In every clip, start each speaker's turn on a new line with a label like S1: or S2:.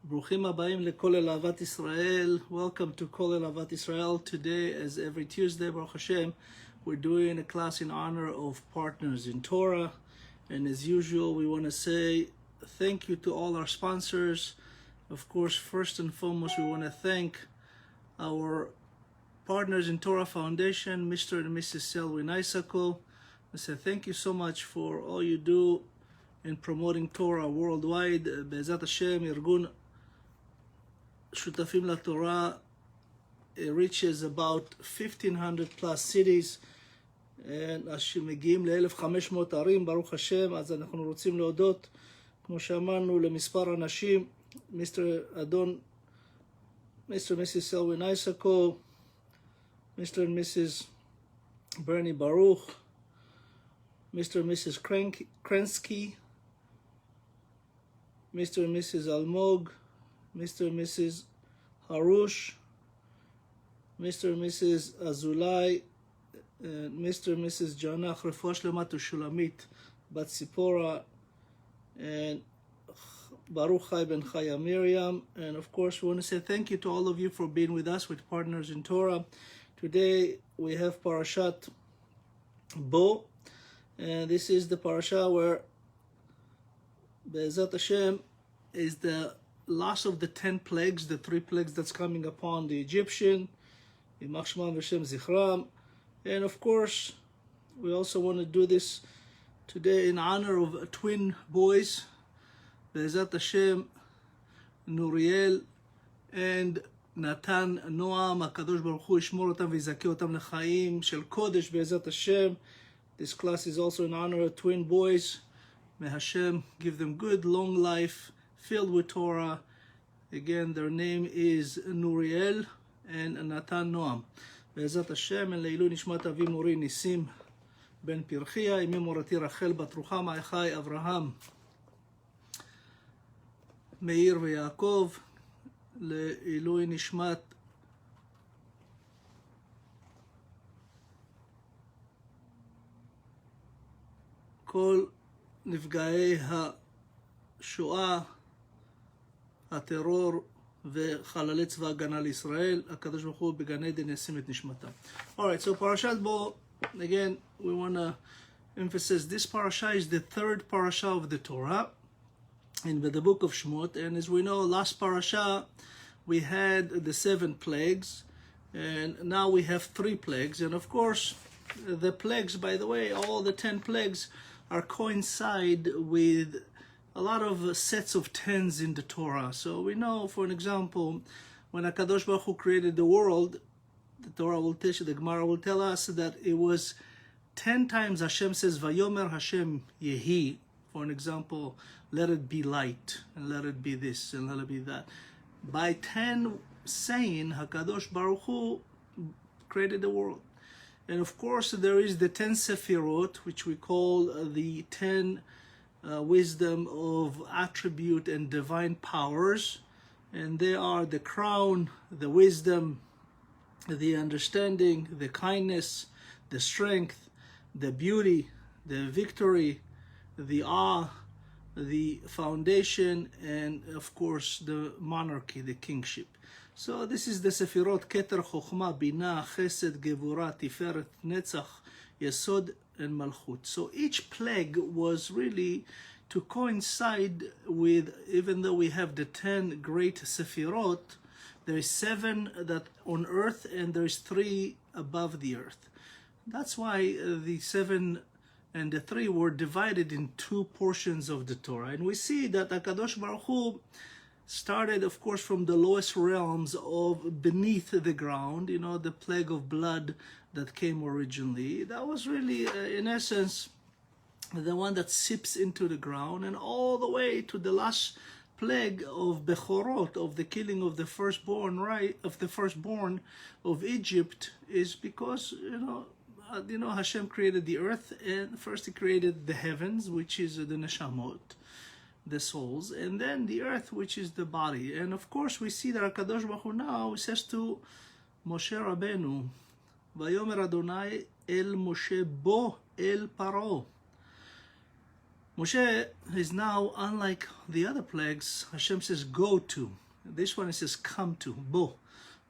S1: ברוכים הבאים לכל אהבת ישראל. Welcome to כל אהבת ישראל. Today, as every Tuesday, Baruch Hashem, we're doing a class in honor of partners in Torah. And as usual, we want to say thank you to all our sponsors. Of course, first and foremost, we want to thank our partners in Torah Foundation, Mr. and Mrs. Selwyn Isako. I say thank you so much for all you do in promoting Torah worldwide. Be'ezat Hashem, Iרגון שותפים לתורה reaches about 1,500 plus cities, אז שמגיעים ל-1,500 ערים, ברוך השם. אז אנחנו רוצים להודות, כמו שאמרנו, למספר אנשים, Mr. Mrs. Selwyn Isako, Mr. and Mrs. Bernie Baruch, Mr. and Mrs. Krensky, Mr. and Mrs. Almog, Mr. and Mrs. Harush, Mr. and Mrs. Azulay, and Mr. and Mrs. Janach, Refuah Shlema to Shulamit Bat Sipora, and Baruch Chai Ben Chaya Miriam. And of course, we want to say thank you to all of you for being with us with Partners in Torah. Today we have Parashat BO, and this is the parasha where Be'ezat Hashem is the last of the 10 plagues, the 3 plagues that's coming upon the Egyptian, Yimach Shmam V'Shem Zichram. And of course, we also want to do this today in honor of twin boys, Be'ezat Hashem, Nuriel and Natan-Noam. HaKadosh Baruch Hu yishmor otam v'yizakeh otam lechaim shel kodesh Be'ezat Hashem. This class is also in honor of twin boys. May Hashem give them good, long life, filled with Torah. Again, their name is Nuriel and Natan-Noam. Be'ezat Hashem, ולעילוי נישמות אבי מורי ניסים בן פרחיה, אמי מורתי רחל בת רוחמה, אחי אברהם, מאיר ויעקב, לעילוי נשמת כל נפגעי השואה, הטרור וחללי צבא הגנה לישראל. הקדוש ברוך הוא בגן עדן ישים את נשמתם. Alright, so Parashat BO, again, we want to emphasize this parasha is the 3rd parasha of the Torah in the book of Shmot. And as we know, last parasha we had the 7 plagues, and now we have 3 plagues. And of course, the plagues, by the way, all the 10 plagues are coincide with a lot of sets of 10s in the Torah. So we know, for an example, when HaKadosh Baruch Hu created the world, the Torah will tell, the Gemara will tell us that it was 10 times Hashem says, Vayomer Hashem Yehi. For an example, let it be light, and let it be this, and let it be that. By 10 saying, HaKadosh Baruch Hu created the world. And of course, there is the 10 Sefirot, which we call the 10 wisdom of attribute and divine powers. And they are the crown, the wisdom, the understanding, the kindness, the strength, the beauty, the victory, the awe, the foundation, and of course, the monarchy, the kingship. So this is the Sefirot, Keter, Chokhmah, Binah, Chesed, Gevurah, Tiferet, Netzach, Yesod, and Malchut. So each plague was really to coincide with, even though we have the 10 great Sefirot, there is 7 that on earth, and there is 3 above the earth. That's why the 7 and the 3 were divided in 2 portions of the Torah. And we see that HaKadosh Baruch Hu started, of course, from the lowest realms of beneath the ground, you know, the plague of blood that came originally. That was really, in essence, the one that seeps into the ground, and all the way to the last plague of Bechorot, of the killing of the firstborn, right, of the firstborn of Egypt, is because, you know, Hashem created the earth, and first He created the heavens, which is the Neshamot, the souls, and then the earth, which is the body. And of course, we see that HaKadosh Baruch Hu now says to Moshe Rabbeinu, Vayomer Adonai el Moshe bo el Paro. Moshe is now, unlike the other plagues, Hashem says go to. This one it says come to, bo.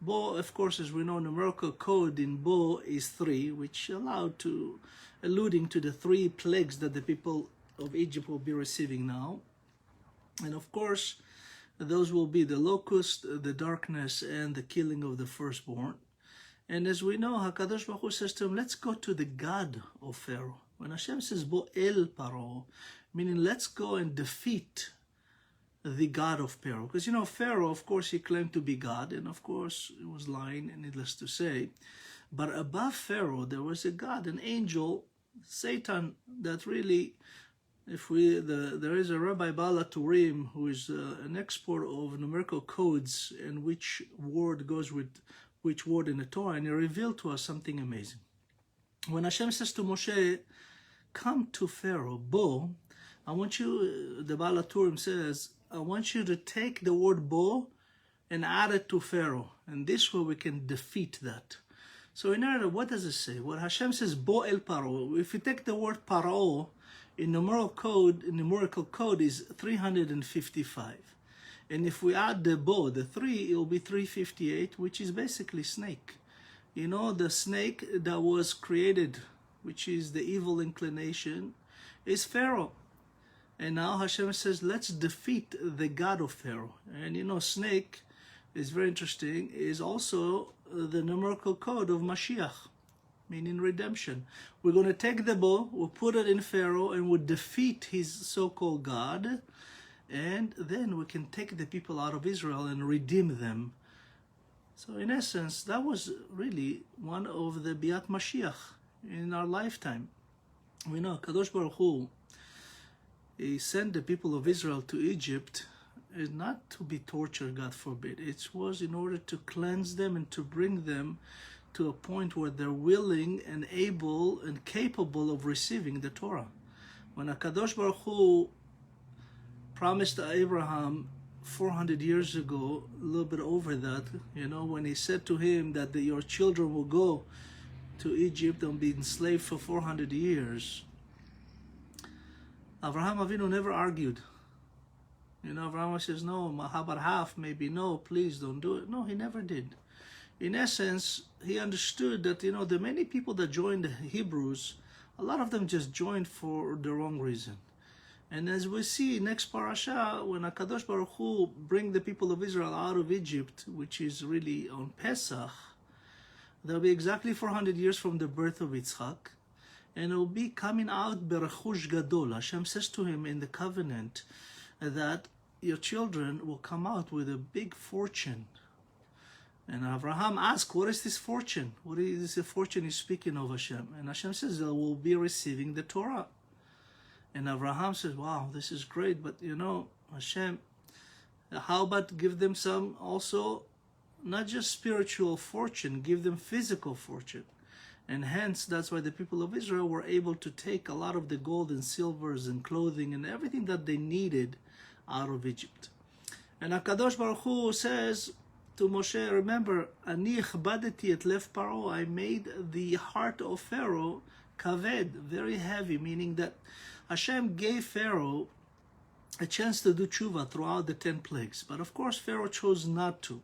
S1: Bo, of course, as we know, numerical code in bo is 3, which alluding to the 3 plagues that the people of Egypt will be receiving now. And of course, those will be the locust, the darkness, and the killing of the firstborn. And as we know, HaKadosh Baruch Hu says to him, let's go to the God of Pharaoh. When Hashem says, Bo el Paro, meaning let's go and defeat the God of Pharaoh. Because, Pharaoh, of course, he claimed to be God, and of course, it was lying, needless to say. But above Pharaoh, there was a God, an angel, Satan, that really, there is a Rabbi Bala Turim, who is an expert of numerical codes and which word goes with which word in the Torah, and he revealed to us something amazing. When Hashem says to Moshe, come to Pharaoh, Bo, I want you, the Bala Turim says, I want you to take the word Bo and add it to Pharaoh, and this way we can defeat that. So in order, what does it say? What Hashem says, Bo el Paro. If you take the word Paro, in numerical code is 355. And if we add the Bo, the 3, it will be 358, which is basically snake. The snake that was created, which is the evil inclination, is Pharaoh. And now Hashem says, let's defeat the God of Pharaoh. And snake is very interesting, is also the numerical code of Mashiach, meaning redemption. We're going to take the bow, we'll put it in Pharaoh, and we'll defeat his so-called God, and then we can take the people out of Israel and redeem them. So in essence, that was really one of the Biat Mashiach in our lifetime. We know Kadosh Baruch Hu, he sent the people of Israel to Egypt, is not to be tortured, God forbid. It was in order to cleanse them and to bring them to a point where they're willing and able and capable of receiving the Torah. When HaKadosh Baruch Hu promised to Abraham 400 years ago, a little bit over that, when he said to him that your children will go to Egypt and be enslaved for 400 years, Abraham Avinu never argued. Abraham says, no, how about half? Maybe no, please don't do it. No, he never did. In essence, he understood that, the many people that joined the Hebrews, a lot of them just joined for the wrong reason. And as we see next parasha, when HaKadosh Baruch Hu bring the people of Israel out of Egypt, which is really on Pesach, there'll be exactly 400 years from the birth of Yitzchak, and it will be coming out Berechush Gadol. Hashem says to him in the covenant that your children will come out with a big fortune. And Abraham asked, what is this fortune? What is the fortune he's speaking of, Hashem? And Hashem says, they will be receiving the Torah. And Abraham says, wow, this is great, but Hashem, how about give them some also, not just spiritual fortune, give them physical fortune. And hence, that's why the people of Israel were able to take a lot of the gold and silvers and clothing and everything that they needed out of Egypt. And HaKadosh Baruch Hu says to Moshe, remember, Ani echbadeti et lev Paro, I made the heart of Pharaoh kaved, very heavy, meaning that Hashem gave Pharaoh a chance to do tshuva throughout the 10 plagues. But of course, Pharaoh chose not to.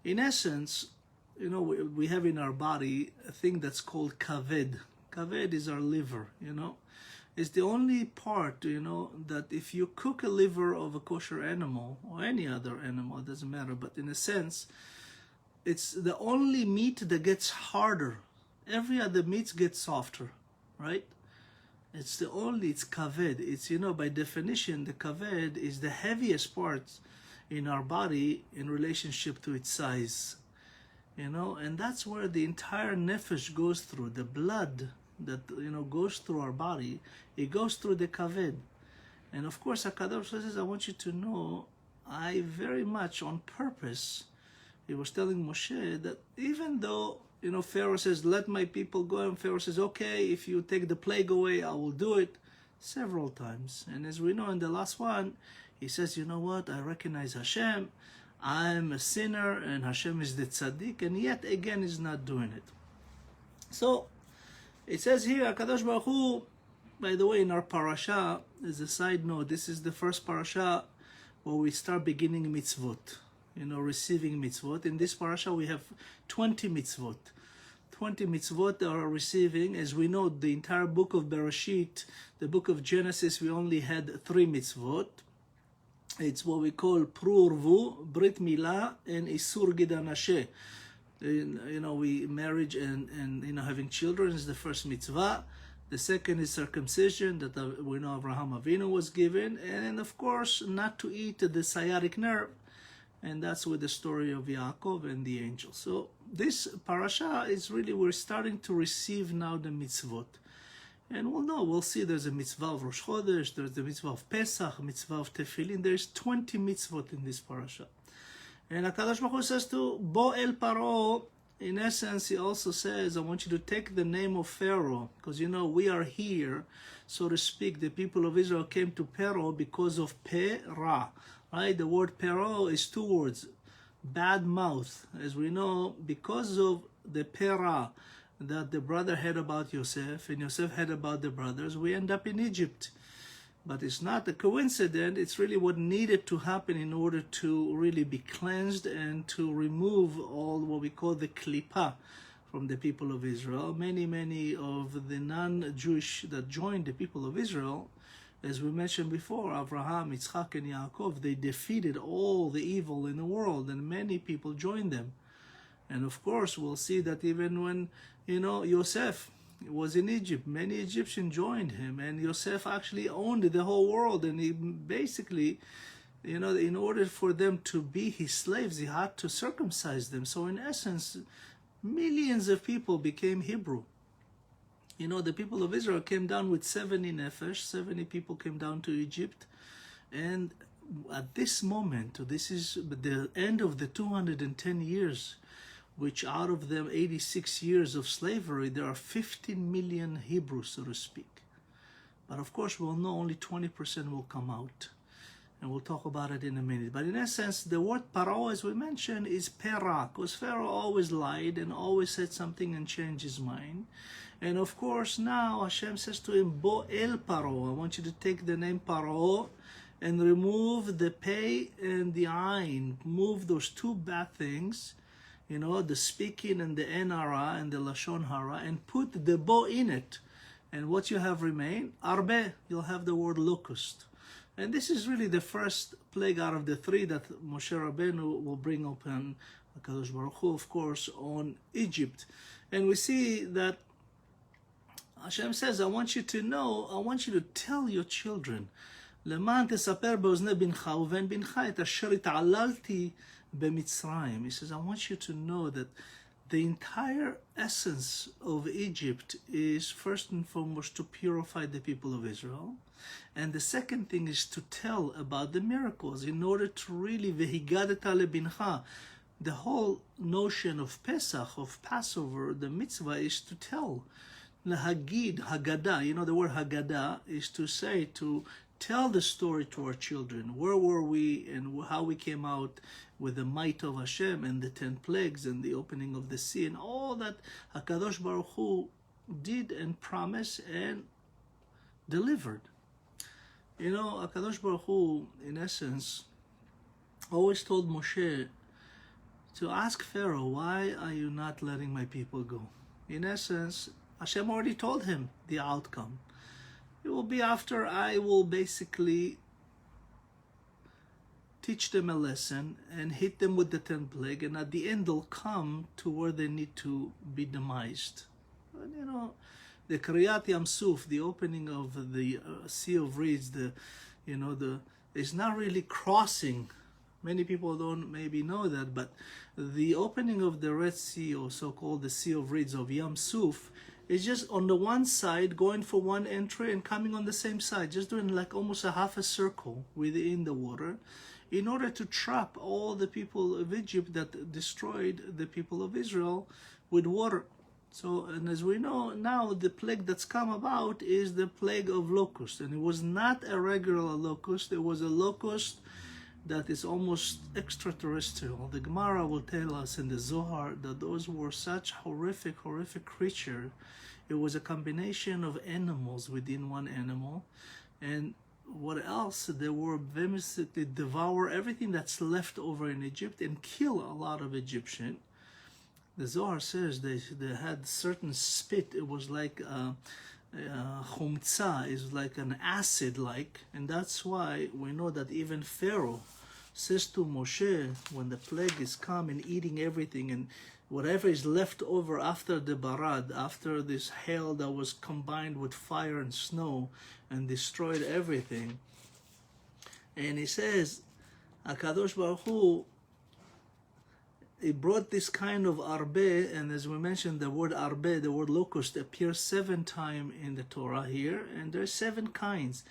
S1: In essence, we have in our body a thing that's called kaved. Kaved is our liver, It's the only part, that if you cook a liver of a kosher animal, or any other animal, it doesn't matter, but in a sense, it's the only meat that gets harder. Every other meat gets softer, right? It's kaved. It's, by definition, the kaved is the heaviest part in our body in relationship to its size. And that's where the entire nefesh goes through. The blood that, goes through our body, it goes through the kaved. And of course, HaKadosh says, I want you to know, I very much on purpose, he was telling Moshe that even though, Pharaoh says, let my people go, and Pharaoh says, okay, if you take the plague away, I will do it, several times. And as we know in the last one, he says, you know what, I recognize Hashem, I'm a sinner, and Hashem is the tzaddik, and yet again is not doing it. So, it says here, HaKadosh Baruch Hu by the way, in our parasha, as a side note, this is the first parasha where we start beginning mitzvot, receiving mitzvot. In this parasha, we have 20 mitzvot. 20 mitzvot are receiving. As we know, the entire book of Bereshit, the book of Genesis, we only had 3 mitzvot. It's what we call Prurvu, Brit Milah, and Isur Gidanashe. We marriage and having children is the first mitzvah. The second is circumcision, that we know Abraham Avinu was given, and of course not to eat the sciatic nerve, and that's with the story of Yaakov and the angel. So this parasha is really, we're starting to receive now the mitzvot, and we'll see there's a mitzvah of Rosh Chodesh, there's the mitzvah of Pesach, mitzvah of Tefillin. There's 20 mitzvot in this parasha, and HaKadosh Baruch Hu says to Bo El Paro. In essence, he also says, I want you to take the name of Pharaoh, because we are here, so to speak. The people of Israel came to Pharaoh because of Perah, right? The word Pharaoh is 2 words, bad mouth. As we know, because of the Perah that the brother had about Yosef, and Yosef had about the brothers, we end up in Egypt. But it's not a coincidence, it's really what needed to happen in order to really be cleansed and to remove all what we call the klipa from the people of Israel. Many of the non-Jewish that joined the people of Israel, as we mentioned before, Abraham, Yitzchak, and Yaakov, they defeated all the evil in the world, and many people joined them. And of course, we'll see that even when, Yosef was in Egypt, many Egyptians joined him, and Yosef actually owned the whole world, and he basically, in order for them to be his slaves, he had to circumcise them. So in essence, millions of people became Hebrew. The people of Israel came down with 70 nefesh, 70 people came down to Egypt, and at this moment, this is the end of the 210 years, which out of them 86 years of slavery, there are 15 million Hebrews, so to speak. But of course, we'll know only 20% will come out. And we'll talk about it in a minute. But in essence, the word Paro, as we mentioned, is Perah, because Pharaoh always lied and always said something and changed his mind. And of course, now Hashem says to him, Bo El Paro, I want you to take the name Paro and remove the Pei and the Ain. Move those 2 bad things, the speaking and the Enara and the Lashon Hara, and put the Bo in it. And what you have remain, Arbe, you'll have the word locust. And this is really the first plague out of the 3 that Moshe Rabbeinu will bring upon HaKadosh Baruch Hu, of course, on Egypt. And we see that Hashem says, I want you to tell your children, למען תספר באוזני בנך ובן בנך את אשר התעללתי במצרים. He says, I want you to know that the entire essence of Egypt is first and foremost to purify the people of Israel. And the second thing is to tell about the miracles in order to really, והגדת לבנך. The whole notion of Pesach, of Passover, the mitzvah is to tell. Lahagid, Haggadah, the word Haggadah is to say, to tell the story to our children. Where were we and how we came out with the might of Hashem and the 10 plagues and the opening of the sea and all that HaKadosh Baruch Hu did and promised and delivered. HaKadosh Baruch Hu, in essence, always told Moshe to ask Pharaoh, why are you not letting my people go? In essence, Hashem already told him the outcome. It will be after I will basically teach them a lesson and hit them with the 10th plague, and at the end they'll come to where they need to be demised. And, the Kriyat Yam Suf, the opening of the Sea of Reeds, is not really crossing. Many people don't maybe know that, but the opening of the Red Sea, or so-called the Sea of Reeds of Yam Suf, is just on the one side, going for one entry and coming on the same side, just doing like almost a half a circle within the water, in order to trap all the people of Egypt that destroyed the people of Israel with water. So, and as we know now, the plague that's come about is the plague of locust. And it was not a regular locust, it was a locust that is almost extraterrestrial. The Gemara will tell us in the Zohar that those were such horrific creatures. It was a combination of animals within one animal. And what else? They were basically devour everything that's left over in Egypt and kill a lot of Egyptians. The Zohar says they had certain spit. It was like chumtza, is like an acid-like, and that's why we know that even Pharaoh says to Moshe, when the plague is come and eating everything, and whatever is left over after the barad, after this hail that was combined with fire and snow and destroyed everything, and he says, HaKadosh Baruch Hu, he brought this kind of arbe, and as we mentioned, the word arbe, the word locust, appears 7 times in the Torah here, and there's 7 kinds.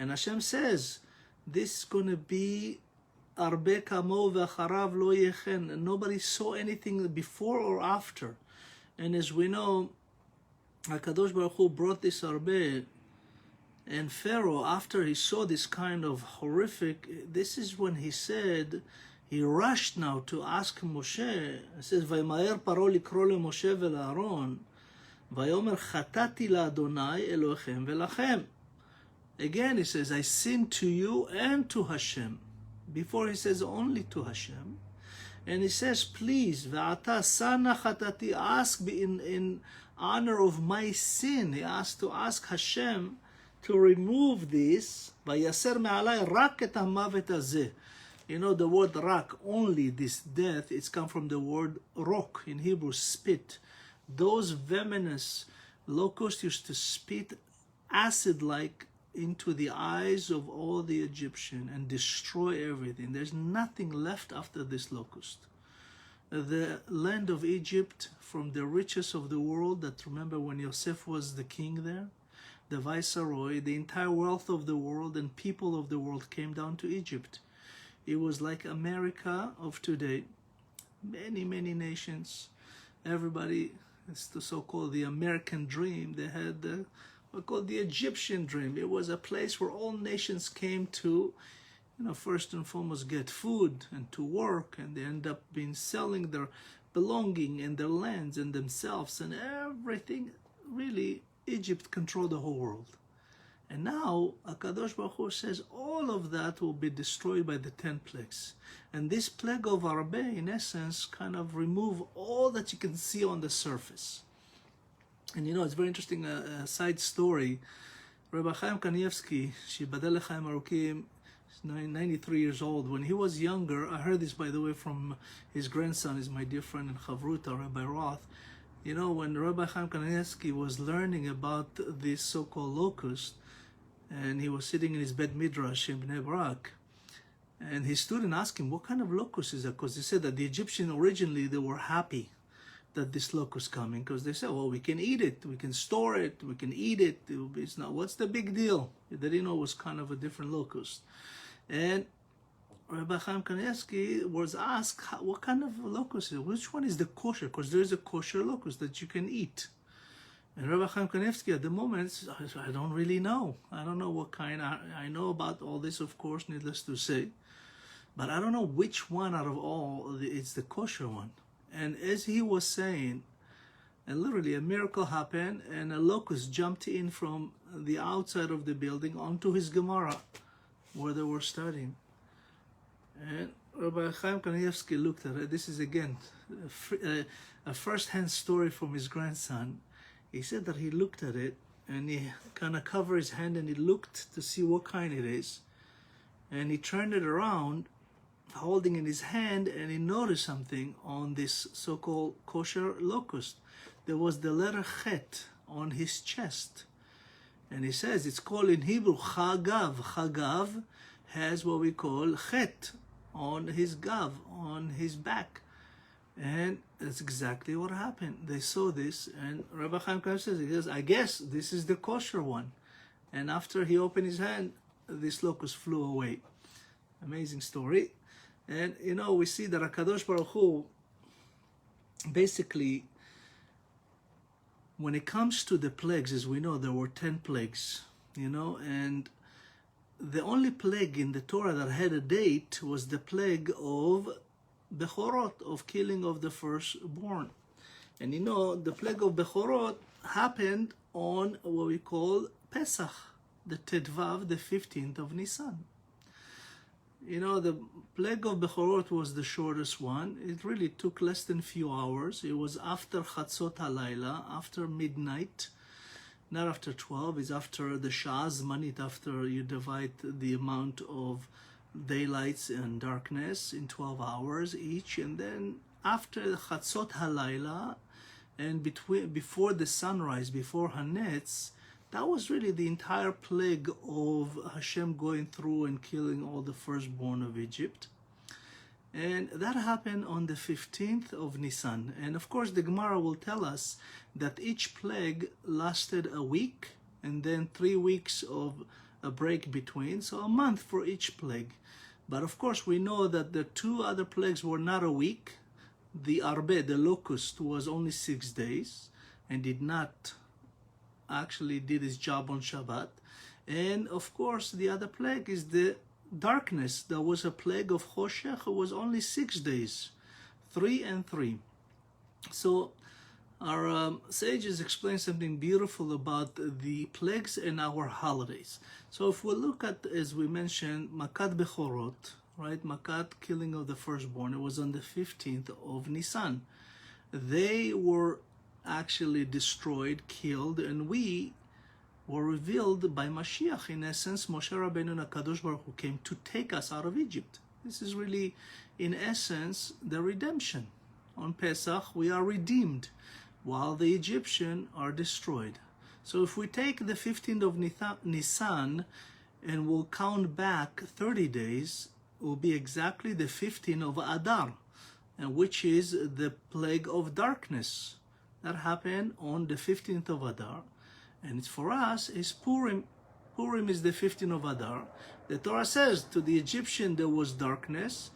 S1: And Hashem says, this is going to be arbe kamo v'acharav lo yechen, and nobody saw anything before or after. And as we know, HaKadosh Baruch Hu brought this arbe, and Pharaoh, after he saw this kind of horrific, this is when he said, he rushed now to ask Moshe. It says, "Vaymaer Paro likro leMoshe veLaAron, Vayomer chatati laAdonai Elohechem veLachem." Again, he says, "I sinned to you and to Hashem." Before he says only to Hashem, and he says, "Please, ve'ata sana chatati," ask in honor of my sin. He asked to ask Hashem to remove this. Vayaser me'alai rak et hamavet hazeh. You know, the word rak, only this death, it's come from the word rok, in Hebrew, spit. Those venomous locusts used to spit acid-like into the eyes of all the Egyptians and destroy everything. There's nothing left after this locust. The land of Egypt, from the richest of the world, that remember when Yosef was the king there, the viceroy, the entire wealth of the world and people of the world came down to Egypt. It was like America of today. Many, many nations. Everybody, it's the so-called the American dream. They had what called the Egyptian dream. It was a place where all nations came to, first and foremost get food and to work, and they end up being selling their belonging and their lands and themselves and everything. Really, Egypt controlled the whole world. And now, HaKadosh Baruch Hu says all of that will be destroyed by the 10 plagues. And this plague of Arbe, in essence, kind of remove all that you can see on the surface. And it's very interesting, a side story. Rabbi Chaim Kanievsky, Shibadel Chaim Arukim, 93 years old. When he was younger, I heard this, by the way, from his grandson, is my dear friend and Chavruta, Rabbi Roth. When Rabbi Chaim Kanievsky was learning about this so-called locust, and he was sitting in his bed midrash in Bnei Brak, and his student asked him, what kind of locust is that? Because they said that the Egyptians originally, they were happy that this locust coming, because they said, well, we can eat it, we can store it, we can eat it, it's not, what's the big deal? They didn't know it was kind of a different locust. And Rabbi Chaim Kanievsky was asked, what kind of locust is it? Which one is the kosher? Because there's a kosher locust that you can eat. And Rabbi Chaim Kanievsky at the moment, I don't really know. I don't know what kind. I know about all this, of course, needless to say. But I don't know which one out of all it's the kosher one. And as he was saying, and literally a miracle happened, and a locust jumped in from the outside of the building onto his Gemara, where they were studying. And Rabbi Chaim Kanievsky looked at it. This is, again, a first-hand story from his grandson. He said that he looked at it, and he kind of covered his hand, and he looked to see what kind it is. And he turned it around, holding in his hand, and he noticed something on this so-called kosher locust. There was the letter Chet on his chest. And he says, it's called in Hebrew, Chagav. Chagav has what we call Chet on his gav, on his back. And that's exactly what happened. They saw this, and Rabbi Chaim Kanievsky says, I guess this is the kosher one. And after he opened his hand, this locust flew away. Amazing story. And we see that HaKadosh Baruch Hu, basically, when it comes to the plagues, as we know, there were 10 plagues, and the only plague in the Torah that had a date was the plague of Bechorot, of killing of the firstborn. And the plague of Bechorot, happened on what we call Pesach, the Tedvav, the 15th of Nisan. You know, the plague of Bechorot was the shortest one. It really took less than few hours. It was after Chatzot HaLaila, after midnight, not after 12. It's after the Sha'az Manit, after you divide the amount of daylights and darkness in 12 hours each. And then after Chatzot HaLaila, and before the sunrise, before Hanetz, that was really the entire plague of Hashem going through and killing all the firstborn of Egypt. And that happened on the 15th of Nisan. And of course, the Gemara will tell us that each plague lasted a week and then 3 weeks of a break between, so a month for each plague. But of course, we know that the two other plagues were not a week. The Arbe, the locust, was only 6 days and did not actually did his job on Shabbat. And of course, the other plague is the darkness. There was a plague of Choshech. It was only 6 days, 3 and 3. So our sages explain something beautiful about the plagues and our holidays. So if we look at, as we mentioned, Makat Bechorot, right? Makat, killing of the firstborn. It was on the 15th of Nisan. They were actually destroyed, killed, and we were revealed by Mashiach. In essence, Moshe Rabbeinu and HaKadosh Baruch Hu came to take us out of Egypt. This is really, in essence, the redemption. On Pesach, we are redeemed, while the Egyptians are destroyed. So if we take the 15th of Nisan and we'll count back 30 days, it will be exactly the 15th of Adar, and which is the plague of darkness. That happened on the 15th of Adar, and it's for us is Purim. Purim is the 15th of Adar. The Torah says to the Egyptian there was darkness,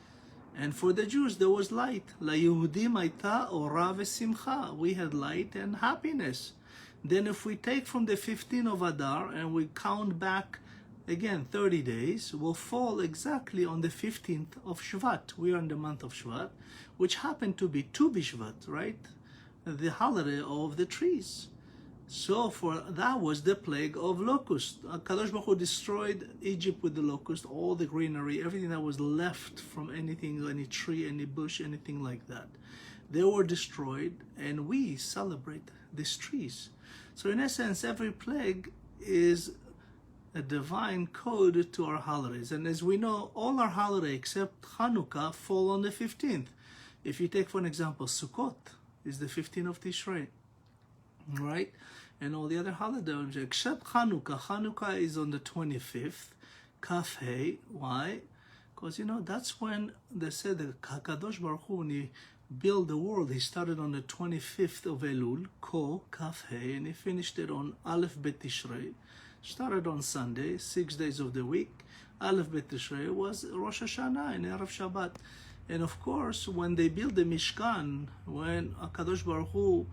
S1: and for the Jews there was light. La Yehudim aita ora v'simcha. We had light and happiness. Then if we take from the 15th of Adar and we count back again 30 days, will fall exactly on the 15th of Shvat. We are in the month of Shvat, which happened to be Tu B'Shvat, right? The holiday of the trees. So for that was the plague of locust. Kadosh Baruch Hu destroyed Egypt with the locust, all the greenery, everything that was left from anything, any tree, any bush, anything like that. They were destroyed, and we celebrate these trees. So in essence, every plague is a divine code to our holidays. And as we know, all our holidays except Hanukkah fall on the 15th. If you take, for an example, Sukkot is the 15th of Tishrei, right? And all the other holidays except Hanukkah. Hanukkah is on the 25th, Kaf Hey. Why? Because, you know, that's when they said that HaKadosh Baruch Hu, when he built the world, he started on the 25th of Elul, Ko, Kaf Hey, and he finished it on Aleph Bet Tishrei. Started on Sunday, 6 days of the week. Aleph Bet Tishrei was Rosh Hashanah and Erev Shabbat. And of course, when they built the Mishkan, when HaKadosh Baruch Hu,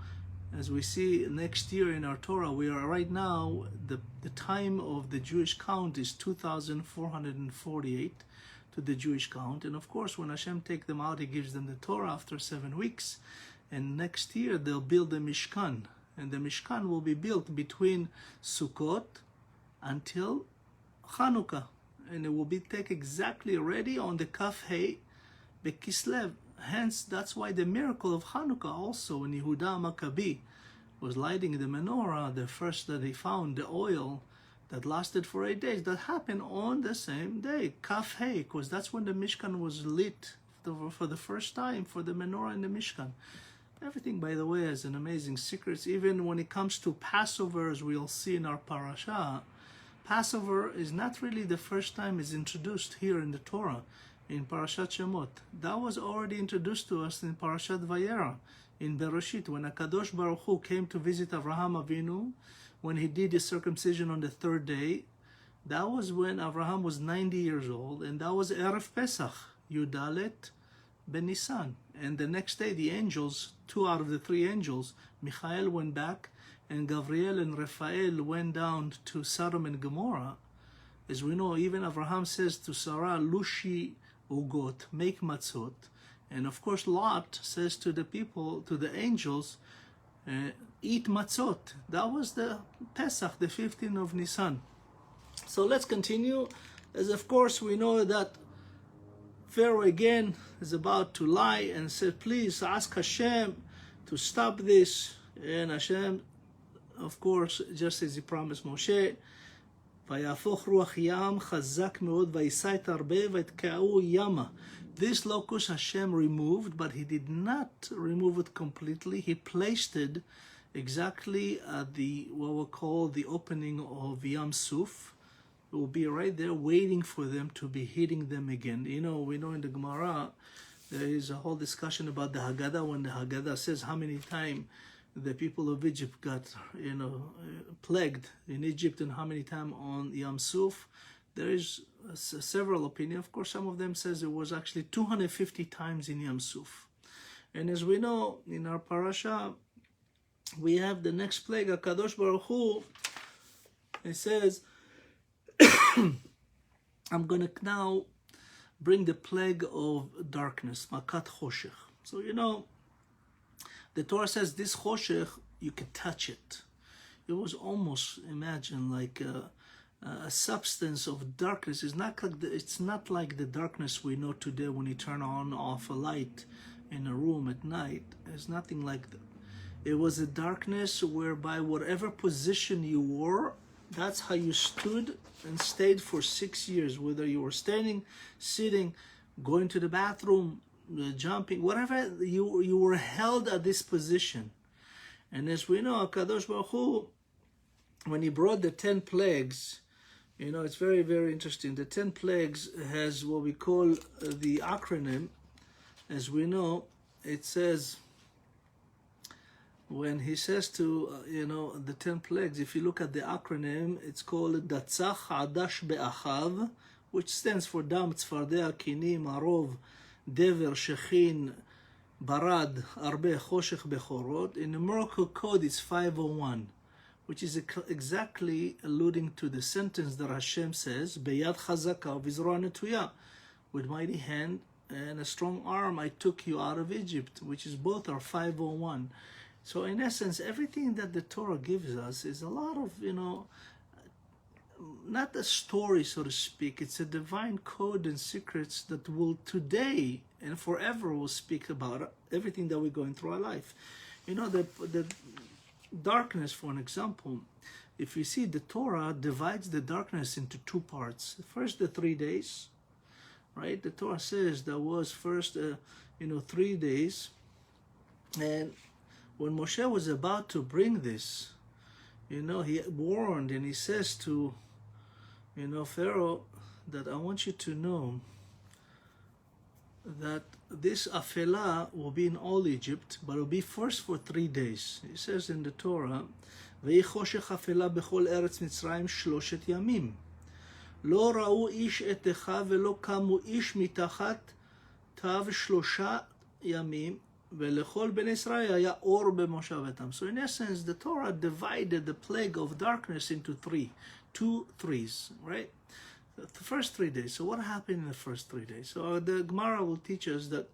S1: as we see next year in our Torah, we are right now, the time of the Jewish count is 2,448 to the Jewish count. And of course, when Hashem takes them out, He gives them the Torah after 7 weeks. And next year, they'll build the Mishkan. And the Mishkan will be built between Sukkot until Hanukkah. And it will be taken exactly ready on the Kaf Hey Bekislev. Hence, that's why the miracle of Hanukkah also, when Yehuda Maccabi was lighting the menorah, the first that he found, the oil that lasted for 8 days, that happened on the same day, Kaf Hey, because that's when the Mishkan was lit for the first time, for the menorah in the Mishkan. Everything, by the way, has an amazing secrets. Even when it comes to Passover, as we'll see in our parasha, Passover is not really the first time it's introduced here in the Torah. In Parashat Shemot, that was already introduced to us in Parashat Vayera, in Bereshit, when HaKadosh Baruch Hu came to visit Avraham Avinu, when he did his circumcision on the 3rd day. That was when Avraham was 90 years old, and that was Erev Pesach, Yudalet Ben Nisan. And the next day, the angels, 2 out of the 3 angels, Michael went back, and Gabriel and Raphael went down to Sodom and Gomorrah. As we know, even Avraham says to Sarah, Lushi Ugot, make matzot. And of course, Lot says to the people, to the angels, eat matzot. That was the Pesach, the 15th of Nisan. So let's continue, as of course we know that Pharaoh again is about to lie and said, please ask Hashem to stop this. And Hashem, of course, just as he promised Moshe, ויהפוך רוח ים חזק מאוד וישא את הרבה ויתקעו ימה. This locus Hashem removed, but he did not remove it completely. He placed it exactly at the, what we call the opening of Yam Suf. It will be right there waiting for them to be hitting them again. You know, we know in the Gemara, there is a whole discussion about the Haggadah, when the Haggadah says how many times the people of Egypt got, plagued in Egypt and how many times on Yam Suf. There is several opinions. Of course, some of them says it was actually 250 times in Yam Suf. And as we know, in our parasha, we have the next plague, HaKadosh Baruch Hu, it says, I'm going to now bring the plague of darkness, Makat Choshech. So, the Torah says this Choshech, you can touch it. It was almost, imagine, like a substance of darkness. It's not like the darkness we know today when you turn on off a light in a room at night. It's nothing like that. It was a darkness whereby whatever position you were, that's how you stood and stayed for 6 years, whether you were standing, sitting, going to the bathroom, jumping, whatever, you were held at this position. And as we know, HaKadosh Baruch Hu, when he brought the 10 plagues, it's very, very interesting. The 10 plagues has what we call the acronym. As we know, it says, when he says to, the 10 plagues, if you look at the acronym, it's called Datzach Adash Be'achav, which stands for Dam, Tzfardea, Kinim, Arov, Dever, Shechin, Barad, Arbe, Choshech, Bechorot. In the numerical code, it's 501, which is exactly alluding to the sentence that Hashem says, Beyad Chazaka Vizroa Netuya, with mighty hand and a strong arm I took you out of Egypt, which is both are 501. So in essence, everything that the Torah gives us is a lot of, not a story, so to speak. It's a divine code and secrets that will today and forever will speak about everything that we're going through our life. The darkness, for an example, if you see, the Torah divides the darkness into two parts. First, the 3 days, right? The Torah says there was first, 3 days, and when Moshe was about to bring this, he warned and he says to, Pharaoh, that I want you to know that this afela will be in all Egypt, but it will be first for 3 days. He says in the Torah, ויהי חושך אפלה בכל ארץ מצרים 3 ימים. לא ראו איש את אחיו ולא קמו איש מתחת תו 3 ימים. ולכל בני ישראל היה אור במושבתם. So in essence, the Torah divided the plague of darkness into 2 threes, right? The first 3 days. So what happened in the first 3 days? So the Gemara will teach us that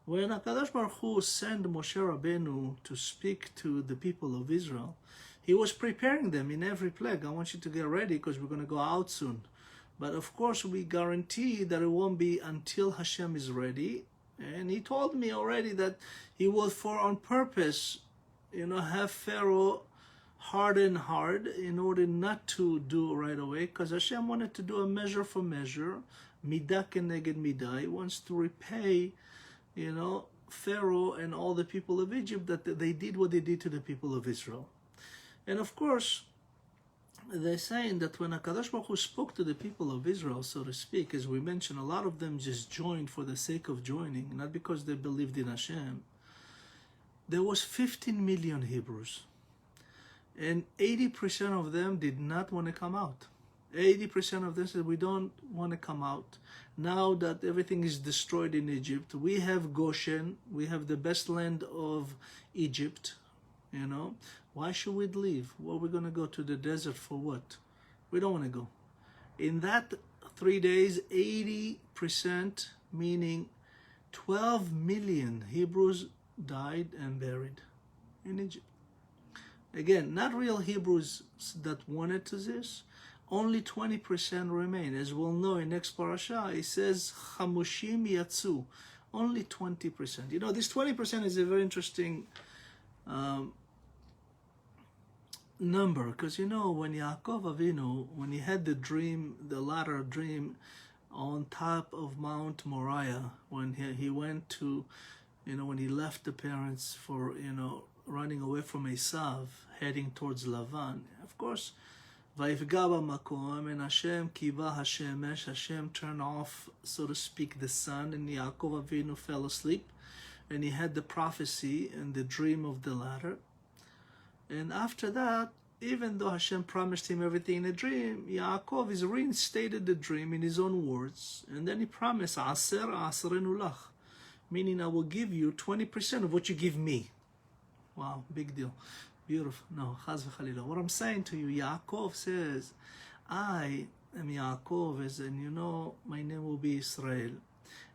S1: when HaKadosh Baruch Hu sent Moshe Rabbeinu to speak to the people of Israel, he was preparing them in every plague. I want you to get ready because we're going to go out soon. But of course, we guarantee that it won't be until Hashem is ready. And he told me already that he will, on purpose, have Pharaoh harden hard in order not to do right away, because Hashem wanted to do a measure for measure, midah keneged midah. He wants to repay, Pharaoh and all the people of Egypt that they did what they did to the people of Israel. And of course, they're saying that when HaKadosh Baruch Hu spoke to the people of Israel, so to speak, as we mentioned, a lot of them just joined for the sake of joining, not because they believed in Hashem. There was 15 million Hebrews, and 80% of them did not want to come out. 80% of them said, we don't want to come out. Now that everything is destroyed in Egypt, we have Goshen, we have the best land of Egypt, Why should we leave? Well, we're going to go to the desert for what? We don't want to go. In that 3 days, 80%, meaning 12 million Hebrews died and buried in Egypt. again, not real Hebrews that wanted to this, only 20% remain. As we'll know in next parasha, it says, Chamushim Yatsu, only 20%. You know, this 20% is a very interesting number, because you know, when Yaakov Avinu, when he had the dream, the latter dream on top of Mount Moriah, when he went to, you know, when he left the parents for, you know, running away from Esav, heading towards Lavan, of course, Vayifga b'makom, and Hashem kiva hashemesh, Hashem turned off, so to speak, the sun, and Yaakov Avinu fell asleep, and he had the prophecy and the dream of the ladder. And after that, even though Hashem promised him everything in a dream, Yaakov is reinstated the dream in his own words, and then he promised, Aser asrenu lach, meaning I will give you 20% of what you give me. Wow, big deal. Beautiful. No, chaz v'chalila. What I'm saying to you, Yaakov says, I am Yaakov, and you know, my name will be Israel.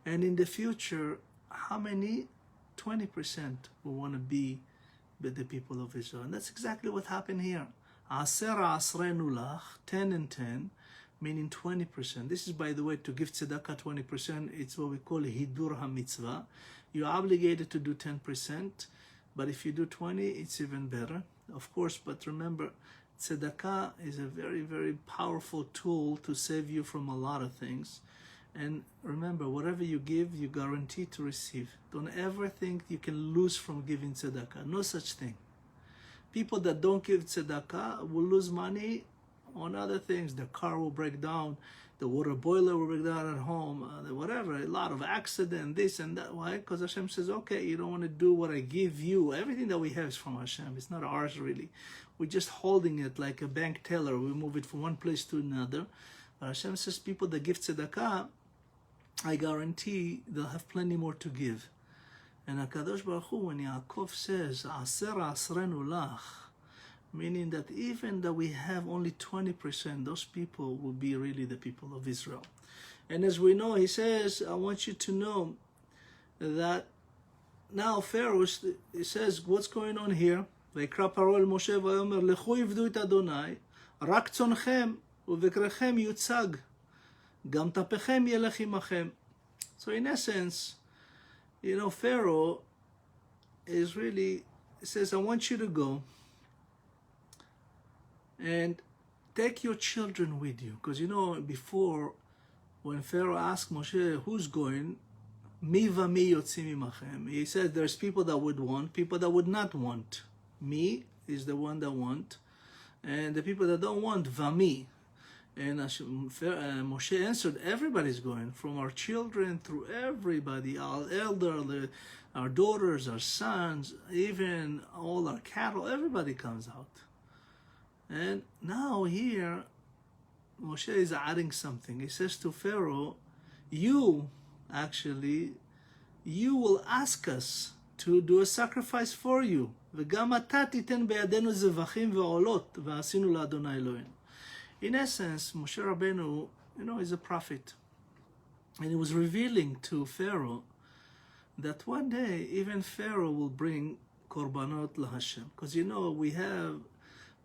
S1: And in the future, how many? 20% will want to be with the people of Israel. And that's exactly what happened here. Aser asrenu lach, 10 and 10, meaning 20%. This is, by the way, to give tzedakah 20%. It's what we call hidur ha-mitzvah. You're obligated to do 10%. But if you do 20, it's even better, of course. But remember, tzedakah is a very, very powerful tool to save you from a lot of things. And remember, whatever you give, you guarantee to receive. Don't ever think you can lose from giving tzedakah. No such thing. People that don't give tzedakah will lose money on other things. Their car will break down. The water boiler will break down at home, whatever, a lot of accident, this and that. Why? Because Hashem says, okay, you don't want to do what I give you. Everything that we have is from Hashem. It's not ours, really. We're just holding it like a bank teller. We move it from one place to another. But Hashem says, people that give tzedakah, I guarantee they'll have plenty more to give. And HaKadosh Baruch Hu, when Yaakov says, Aser asrenu lach, meaning that even that we have only 20%, those people will be really the people of Israel. And as we know, he says, I want you to know that now Pharaoh, he says, what's going on here? ויקרא פרעה אל משה ויאמר, לכו עבדו את אדוני, רק צונכם ובקרכם יוצג, גם טפכם ילך עמכם. So in essence, you know, Pharaoh is really, he says, I want you to go and take your children with you. Because you know, before, when Pharaoh asked Moshe, who's going? Mi v'mi yotzim imachem. He said there's people that would want, people that would not want. Me is the one that want. And the people that don't want, v'mi. And Moshe answered, everybody's going, from our children through everybody, our elder, our daughters, our sons, even all our cattle, everybody comes out. And now here, Moshe is adding something. He says to Pharaoh, you will ask us to do a sacrifice for you. וגם אתה תיתן בידינו זבחים ועולות, ועשינו לאדוני אלוהינו. In essence, Moshe Rabbeinu, you know, is a prophet. And he was revealing to Pharaoh that one day, even Pharaoh will bring korbanot LaHashem. Because you know, we have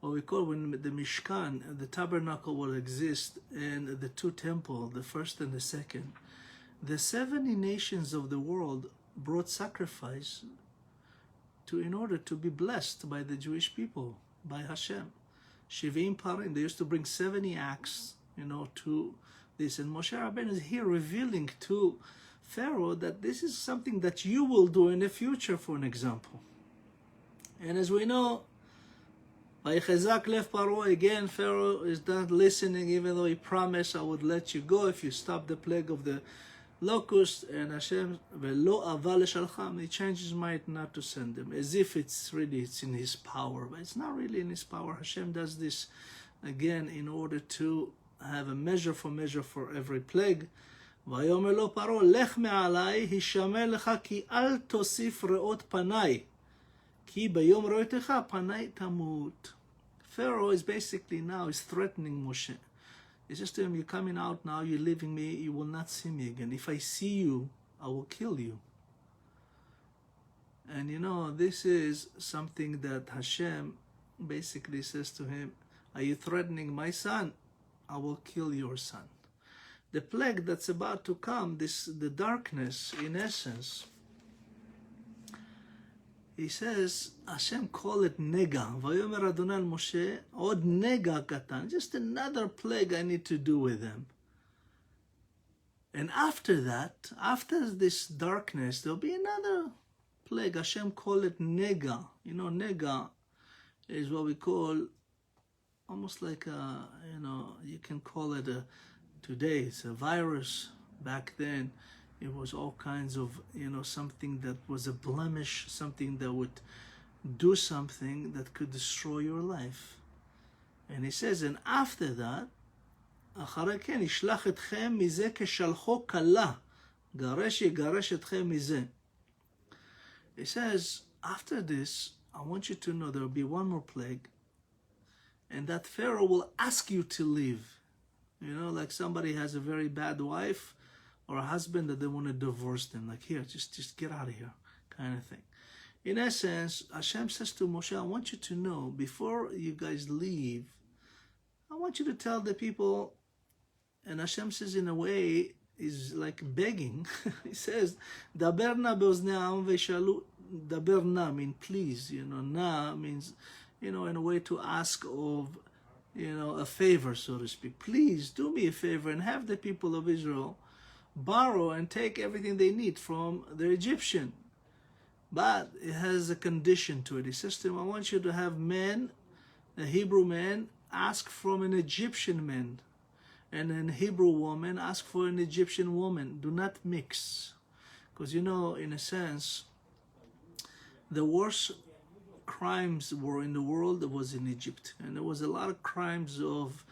S1: what we call, when the Mishkan, the tabernacle will exist, and the two temples, the first and the second, the 70 nations of the world brought sacrifice in order to be blessed by the Jewish people, by Hashem. Shivim Parim, they used to bring 70 acts, you know, to this. And Moshe Rabbeinu is here revealing to Pharaoh that this is something that you will do in the future, for an example. And as we know, again, Pharaoh is not listening, even though he promised, I would let you go if you stop the plague of the locust. And Hashem, he changed his mind not to send them, as if it's in his power. But it's not really in his power. Hashem does this, again, in order to have a measure for every plague. ויאמר לו פרעה, לך מעלי, הישמר לך, כי אל תוסיף ראות פניי, כי ביום ראותך פניי תמות. Pharaoh is basically now threatening Moshe. He says to him, you're coming out now, you're leaving me, you will not see me again. If I see you, I will kill you. And you know, this is something that Hashem basically says to him, are you threatening my son? I will kill your son. The plague that's about to come, the darkness, in essence, he says, Hashem called it nega. Vayomer Adonai al Moshe, od nega katan, just another plague I need to do with them. And after that, after this darkness, there'll be another plague. Hashem called it nega. You know, nega is what we call almost like a, you know, you can call it a, today it's a virus. Back then it was all kinds of, you know, something that was a blemish, something that would do something that could destroy your life. And he says, and after that, אחרי כן ישלח אתכם מזה כשלחו כלה, גרש יגרש אתכם מזה. He says, after this, I want you to know there will be one more plague, and that Pharaoh will ask you to leave. You know, like somebody has a very bad wife or a husband that they want to divorce them. Like, here, just get out of here, kind of thing. In essence, Hashem says to Moshe, I want you to know, before you guys leave, I want you to tell the people, and Hashem says in a way, is like begging. He says, Daber na beoznei ha'am ve'shalu. Daber na means please, you know, na means, you know, in a way to ask of, you know, a favor, so to speak. Please do me a favor and have the people of Israel borrow and take everything they need from the Egyptian. But it has a condition to it. He says to him, I want you to have men, a Hebrew man, ask from an Egyptian man, and an Hebrew woman ask for an Egyptian woman. Do not mix. Because, you know, in a sense, the worst crimes were in the world was in Egypt. And there was a lot of crimes of,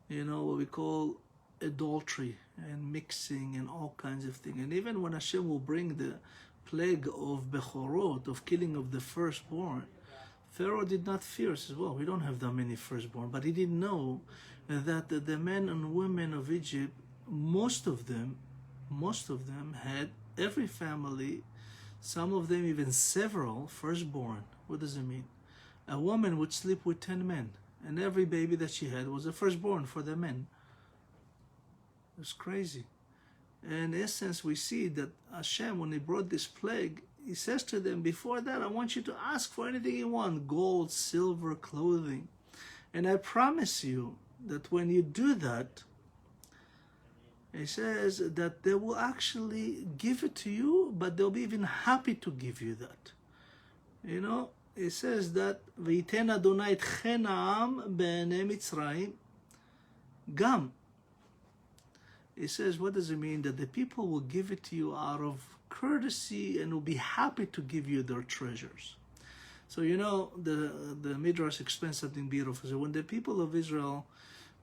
S1: you know, what we call adultery and mixing and all kinds of things. And even when Hashem will bring the plague of Bechorot, of killing of the firstborn, Pharaoh did not fear. He says, well, we don't have that many firstborn. But he didn't know that the men and women of Egypt, most of them had, every family, some of them even several firstborn. What does it mean? A woman would sleep with 10 men, and every baby that she had was a firstborn for the men. It's crazy. And in essence, we see that Hashem, when he brought this plague, he says to them, before that, I want you to ask for anything you want, gold, silver, clothing. And I promise you that when you do that, he says that they will actually give it to you, but they'll be even happy to give you that. You know, it says that ויתן אדוני את חן העם בעיני מצרים גם. It says, what does it mean? That the people will give it to you out of courtesy and will be happy to give you their treasures. So, you know, the Midrash explains something beautiful. So when the people of Israel,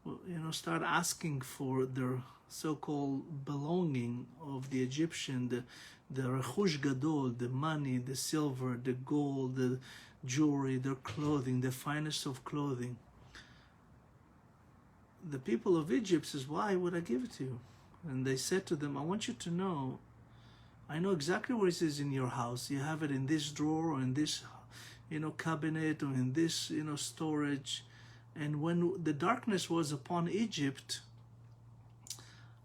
S1: you know, start asking for their so-called belonging of the Egyptian, the rechush gadol, the money, the silver, the gold, the jewelry, their clothing, the finest of clothing, the people of Egypt says, why would I give it to you? And they said to them, I want you to know, I know exactly where it is in your house. You have it in this drawer or in this, you know, cabinet or in this, you know, storage. And when the darkness was upon Egypt,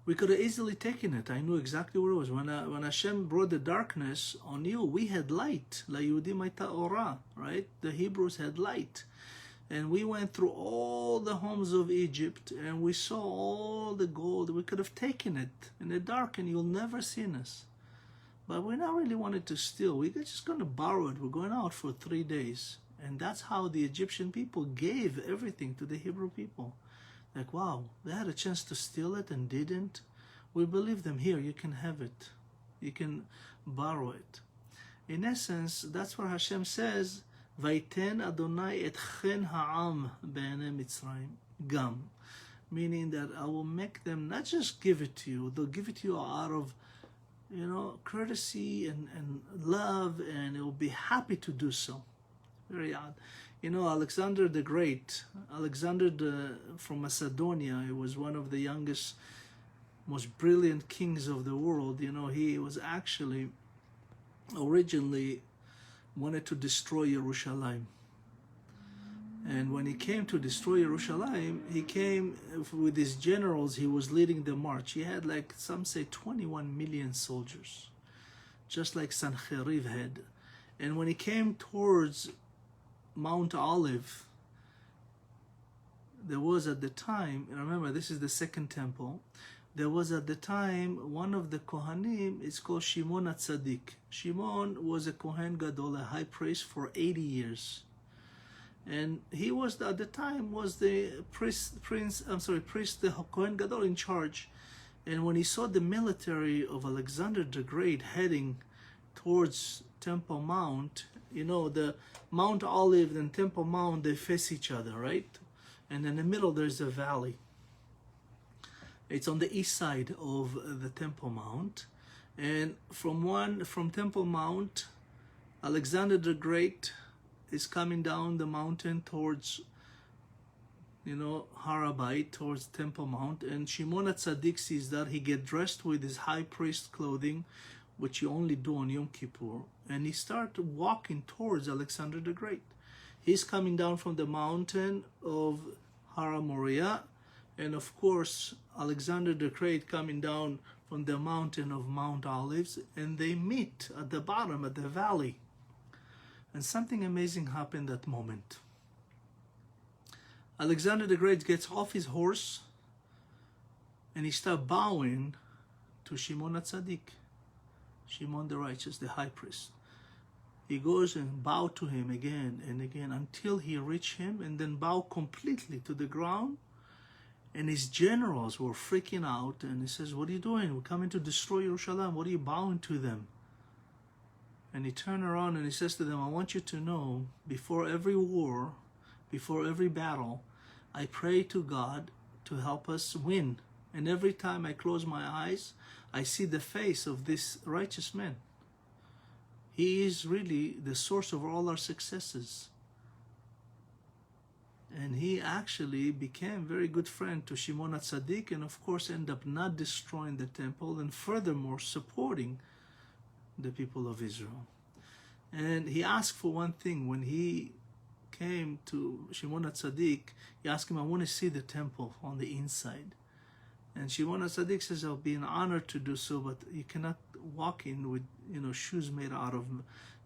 S1: we could have easily taken it. I knew exactly where it was. When Hashem brought the darkness on you, we had light. La Yehudim hayta TORAH, right? The Hebrews had light. And we went through all the homes of Egypt and we saw all the gold. We could have taken it in the dark and you'll never seen us. But we not really wanted to steal. We're just going to borrow it. We're going out for 3 days. And that's how the Egyptian people gave everything to the Hebrew people. Like, wow, they had a chance to steal it and didn't. We believe them. Here, you can have it. You can borrow it. In essence, that's what Hashem says, ויתן אדוני את חן העם בעיני מצרים גם. Meaning that I will make them not just give it to you, they'll give it to you out of, you know, courtesy and love, and it will be happy to do so. Very odd. You know, Alexander the Great, from Macedonia, he was one of the youngest, most brilliant kings of the world. You know, he was actually originally wanted to destroy Jerusalem. And when he came to destroy Yerushalayim, he came with his generals. He was leading the march. He had, like some say, 21 million soldiers, just like Sancheriv had. And when he came towards Mount Olive, there was at the time, remember this is the second temple, there was at the time one of the Kohanim, it's called Shimon HaTzadik. Shimon was a Kohen Gadol, a high priest for 80 years. And he was, at the time, was the priest, the Kohen Gadol in charge. And when he saw the military of Alexander the Great heading towards Temple Mount, you know, the Mount Olive and Temple Mount, they face each other, right? And in the middle there's a valley. It's on the east side of the Temple Mount. And from Temple Mount, Alexander the Great is coming down the mountain towards, you know, Harabait, towards Temple Mount. And Shimon HaTzadik sees that. He get dressed with his high priest clothing, which you only do on Yom Kippur. And he start walking towards Alexander the Great. He's coming down from the mountain of Hara Moriah. And of course, Alexander the Great coming down from the mountain of Mount Olives. And they meet at the bottom, at the valley. And something amazing happened that moment. Alexander the Great gets off his horse and he starts bowing to Shimon HaTzadik, Shimon the righteous, the high priest. He goes and bow to him again and again until he reach him, and then bow completely to the ground. And his generals were freaking out, and he says, "What are you doing? We're coming to destroy Yerushalayim. What are you bowing to them?" And he turned around and he says to them, "I want you to know, before every war, before every battle, I pray to God to help us win. And every time I close my eyes, I see the face of this righteous man. He is really the source of all our successes." And he actually became very good friend to Shimon HaTzadik, and of course ended up not destroying the temple, and furthermore supporting the people of Israel. And he asked for one thing. When he came to Shimon HaTzadik, he asked him, "I want to see the temple on the inside." And Shimon HaTzadik says, "I'll be an honor to do so, but you cannot walk in with, you know, shoes made out of,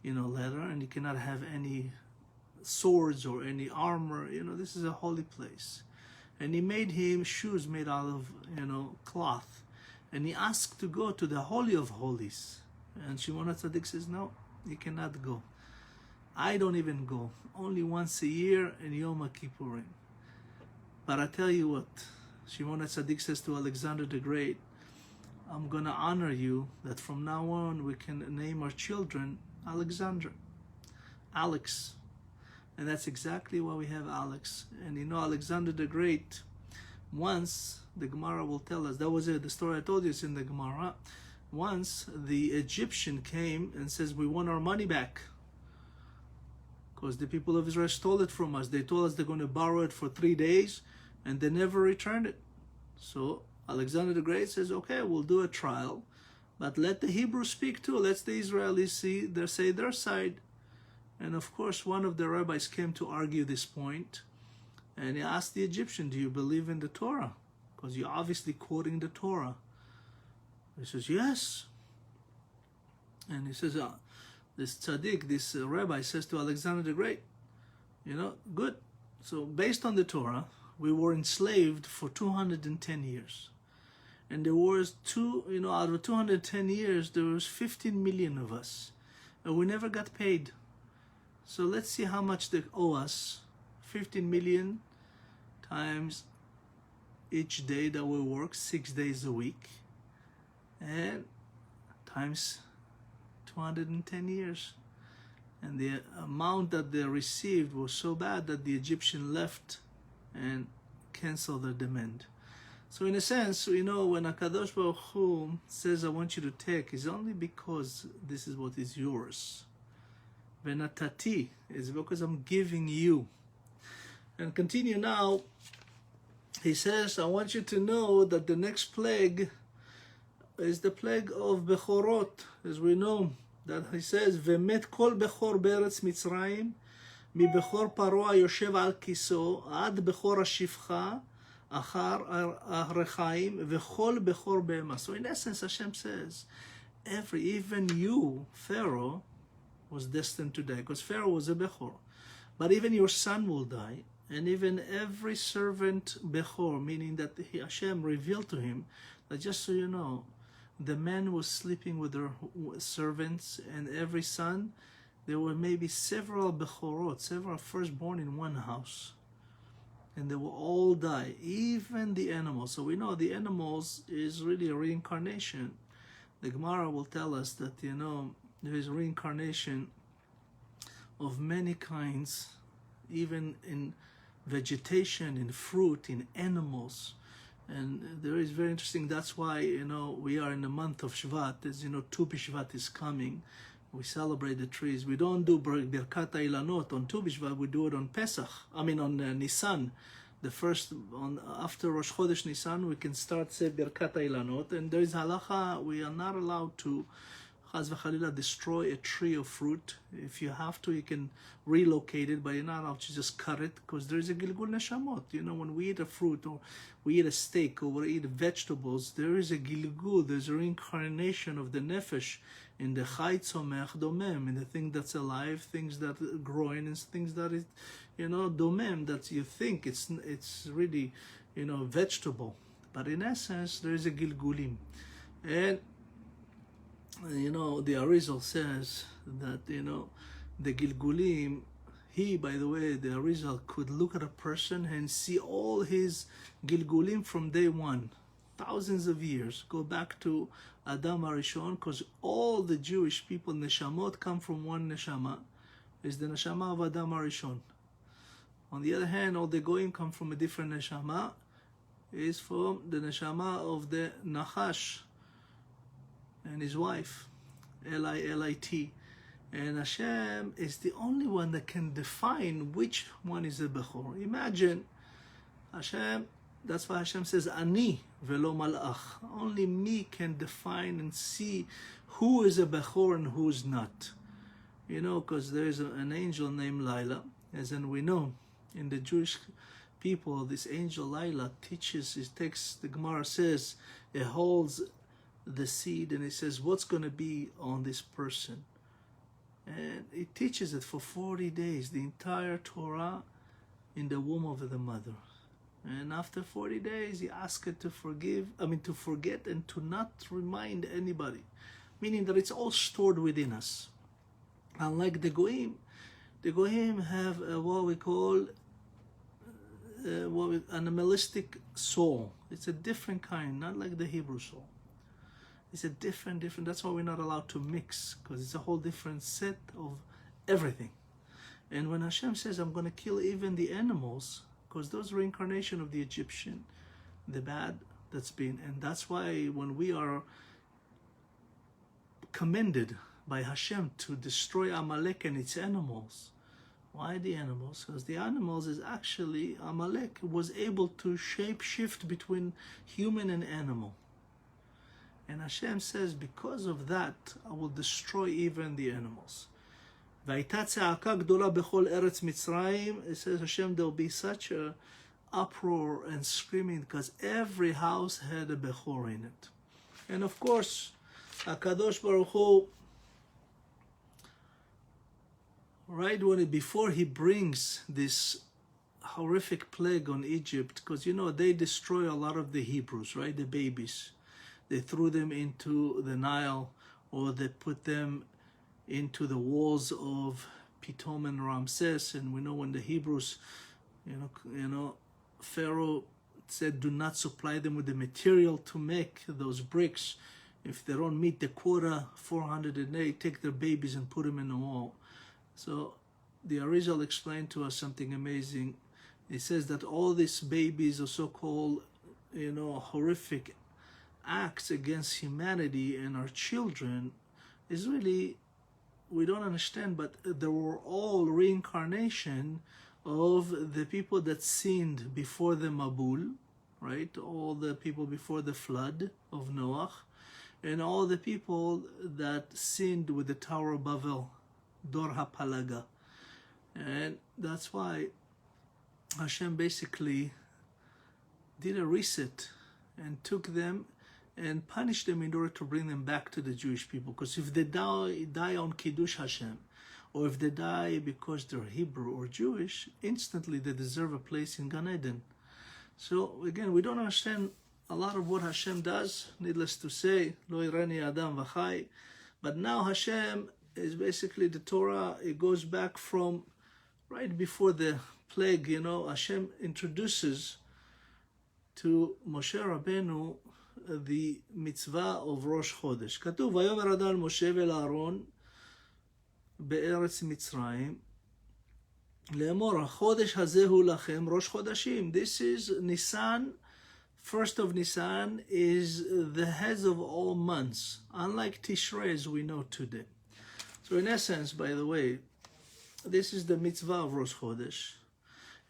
S1: you know, leather, and you cannot have any swords or any armor. You know, this is a holy place." And he made him shoes made out of, you know, cloth. And he asked to go to the Holy of Holies. And Shimon HaTzadik says, "No, you cannot go. I don't even go. Only once a year in Yom Kippurim. But I tell you what," Shimon HaTzadik says to Alexander the Great, "I'm going to honor you that from now on we can name our children Alexander, Alex." And that's exactly why we have Alex. And you know, Alexander the Great, once, the Gemara will tell us, that was it, the story I told you is in the Gemara. Once the Egyptian came and says, "We want our money back, because the people of Israel stole it from us. They told us they're going to borrow it for 3 days, and they never returned it." So Alexander the Great says, "Okay, we'll do a trial, but let the Hebrews speak too. Let the Israelis say their side." And of course, one of the rabbis came to argue this point, and he asked the Egyptian, "Do you believe in the Torah? Because you're obviously quoting the Torah." He says, "Yes." And he says, this tzaddik, this rabbi says to Alexander the Great, "You know, good. So based on the Torah, we were enslaved for 210 years. And there was out of 210 years, there was 15 million of us. And we never got paid. So let's see how much they owe us. 15 million times each day that we work, 6 days a week. And times 210 years. And the amount that they received was so bad that the Egyptian left and canceled their demand. So in a sense, you know, when HaKadosh Baruch Hu says, "I want you to take," it's only because this is what is yours. Venatati is because I'm giving you. And continue now. He says, "I want you to know that the next plague is the plague of Bechorot," as we know. That he says, "Vemet kol bechor beretz Mitzrayim, מבכור פרעה היושב על כיסו, עד בכור השפחה, אחר הרחיים, וכל בכור בהמה. So in essence, Hashem says, even you, Pharaoh, was destined to die, because Pharaoh was a Bechor. But even your son will die, and even every servant Bechor, meaning that Hashem revealed to him, that just so you know, the men was sleeping with their servants, and every son, there were maybe several Bechorot, several firstborn in one house. And they will all die, even the animals. So we know the animals is really a reincarnation. The Gemara will tell us that, you know, there is reincarnation of many kinds, even in vegetation, in fruit, in animals. And there is very interesting, that's why, you know, we are in the month of Shvat. As you know, Tu B'Shvat is coming. We celebrate the trees. We don't do Birkat HaIlanot on Tu B'Shvat, we do it on Pesach. I mean on Nisan. The first, after Rosh Chodesh Nisan, we can start say Birkat HaIlanot. And there is halacha, we are not allowed to Chaz v'Chalila destroy a tree of fruit. If you have to, you can relocate it, but you're not allowed to just cut it, because there is a Gilgul Neshamot. You know, when we eat a fruit, or we eat a steak, or we eat vegetables, there is a Gilgul, there's a reincarnation of the Nefesh in the Chai Tzomech Domem, in the thing that's alive, things that are growing, and things that is, you know, Domem, that you think it's really, you know, vegetable. But in essence, there is a Gilgulim. And you know, the Arizal says that, you know, the Gilgulim, he, by the way, the Arizal could look at a person and see all his Gilgulim from day one, thousands of years, go back to Adam Arishon, because all the Jewish people, Neshamot, come from one Neshama, is the Neshama of Adam Arishon. On the other hand, all the Goyim come from a different Neshama, is from the Neshama of the Nachash, and his wife, Lit. And Hashem is the only one that can define which one is a Bechor. Imagine, Hashem, that's why Hashem says, Ani velo malach. Only me can define and see who is a Bechor and who is not. You know, because there is an angel named Laila, as in we know, in the Jewish people, this angel Laila teaches, it takes, the Gemara says, it holds the seed, and it says what's going to be on this person, and it teaches it for 40 days, the entire Torah in the womb of the mother. And after 40 days he asks it to forget and to not remind anybody, meaning that it's all stored within us. Unlike the Goyim have what we call an animalistic soul. It's a different kind, not like the Hebrew soul. It's a different, that's why we're not allowed to mix, because it's a whole different set of everything. And when Hashem says, I'm going to kill even the animals, because those reincarnation of the Egyptian, the bad that's been, and that's why when we are commended by Hashem to destroy Amalek and its animals, why the animals? Because the animals is actually, Amalek was able to shape shift between human and animal. And Hashem says, because of that, I will destroy even the animals. It says, Hashem, there will be such a uproar and screaming, because every house had a Bechor in it. And of course, HaKadosh Baruch Hu, right before he brings this horrific plague on Egypt, because you know, they destroy a lot of the Hebrews, right, the babies. They threw them into the Nile, or they put them into the walls of Pitom and Ramses. And we know when the Hebrews, you know, Pharaoh said, do not supply them with the material to make those bricks. If they don't meet the quota, 400 a day, take their babies and put them in the wall. So the Arizal explained to us something amazing. He says that all these babies are so-called, you know, horrific acts against humanity and our children is really, we don't understand, but they were all reincarnation of the people that sinned before the Mabul, right? All the people before the flood of Noah, and all the people that sinned with the Tower of Babel, Dor HaPalaga. And that's why Hashem basically did a reset and took them and punished them in order to bring them back to the Jewish people. Because if they die on Kiddush Hashem, or if they die because they're Hebrew or Jewish, instantly they deserve a place in Gan Eden. So again, we don't understand a lot of what Hashem does, needless to say, Lo irani Adam v'chai. But now Hashem is basically the Torah. It goes back from right before the plague, Hashem introduces to Moshe Rabbeinu the mitzvah of Rosh Chodesh. כתוב, ויאמר אדון משה ואל אהרון בארץ מצרים, לאמור, החודש הזה הוא לכם ראש חודשים. This is Nisan. First of Nisan is the heads of all months, unlike Tishrei as we know today. So in essence, by the way, this is the mitzvah of Rosh Chodesh.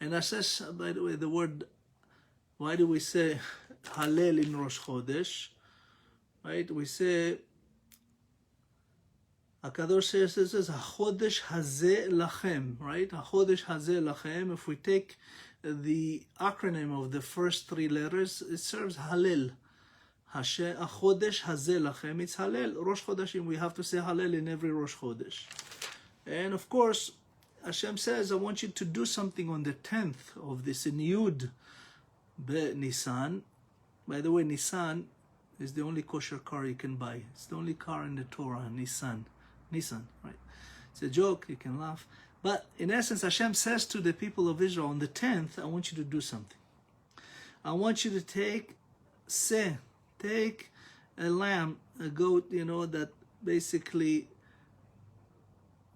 S1: And I says, by the way, the word, why do we say Hallel in Rosh Chodesh? Right? We say, HaKadosh says, HaChodesh Hazeh Lachem, right? HaChodesh Hazeh Lachem. If we take the acronym of the first three letters, it serves Hallel. HaChodesh Hazeh Lachem, it's Hallel. Rosh Chodeshim, we have to say Hallel in every Rosh Chodesh. And of course, Hashem says, I want you to do something on the 10th of this in Yud Nisan. By the way, Nisan is the only kosher car you can buy. It's the only car in the Torah, Nissan, right? It's a joke, you can laugh. But in essence, Hashem says to the people of Israel, on the 10th, I want you to do something. I want you to take a lamb, a goat, that basically,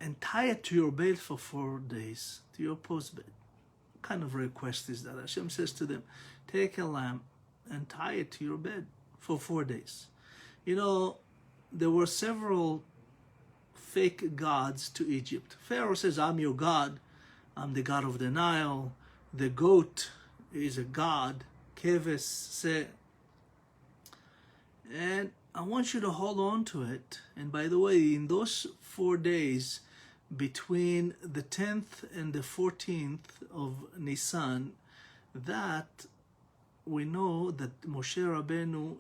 S1: and tie it to your bed for 4 days, to your post bed. What kind of request is that? Hashem says to them, take a lamb and tie it to your bed for 4 days. There were several fake gods to Egypt. Pharaoh says, I'm your God. I'm the God of the Nile. The goat is a god. Keves se. And I want you to hold on to it. And by the way, in those 4 days, between the 10th and the 14th of Nisan, that we know that Moshe Rabbeinu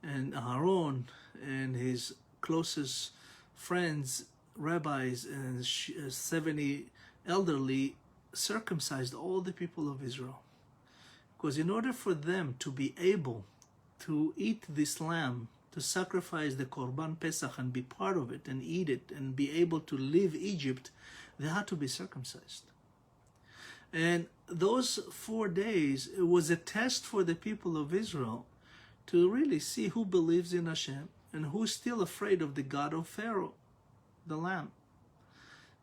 S1: and Aaron and his closest friends, rabbis, and 70 elderly circumcised all the people of Israel. Because in order for them to be able to eat this lamb, to sacrifice the Korban Pesach and be part of it and eat it and be able to leave Egypt, they had to be circumcised. And those 4 days, it was a test for the people of Israel to really see who believes in Hashem and who's still afraid of the God of Pharaoh, the lamb.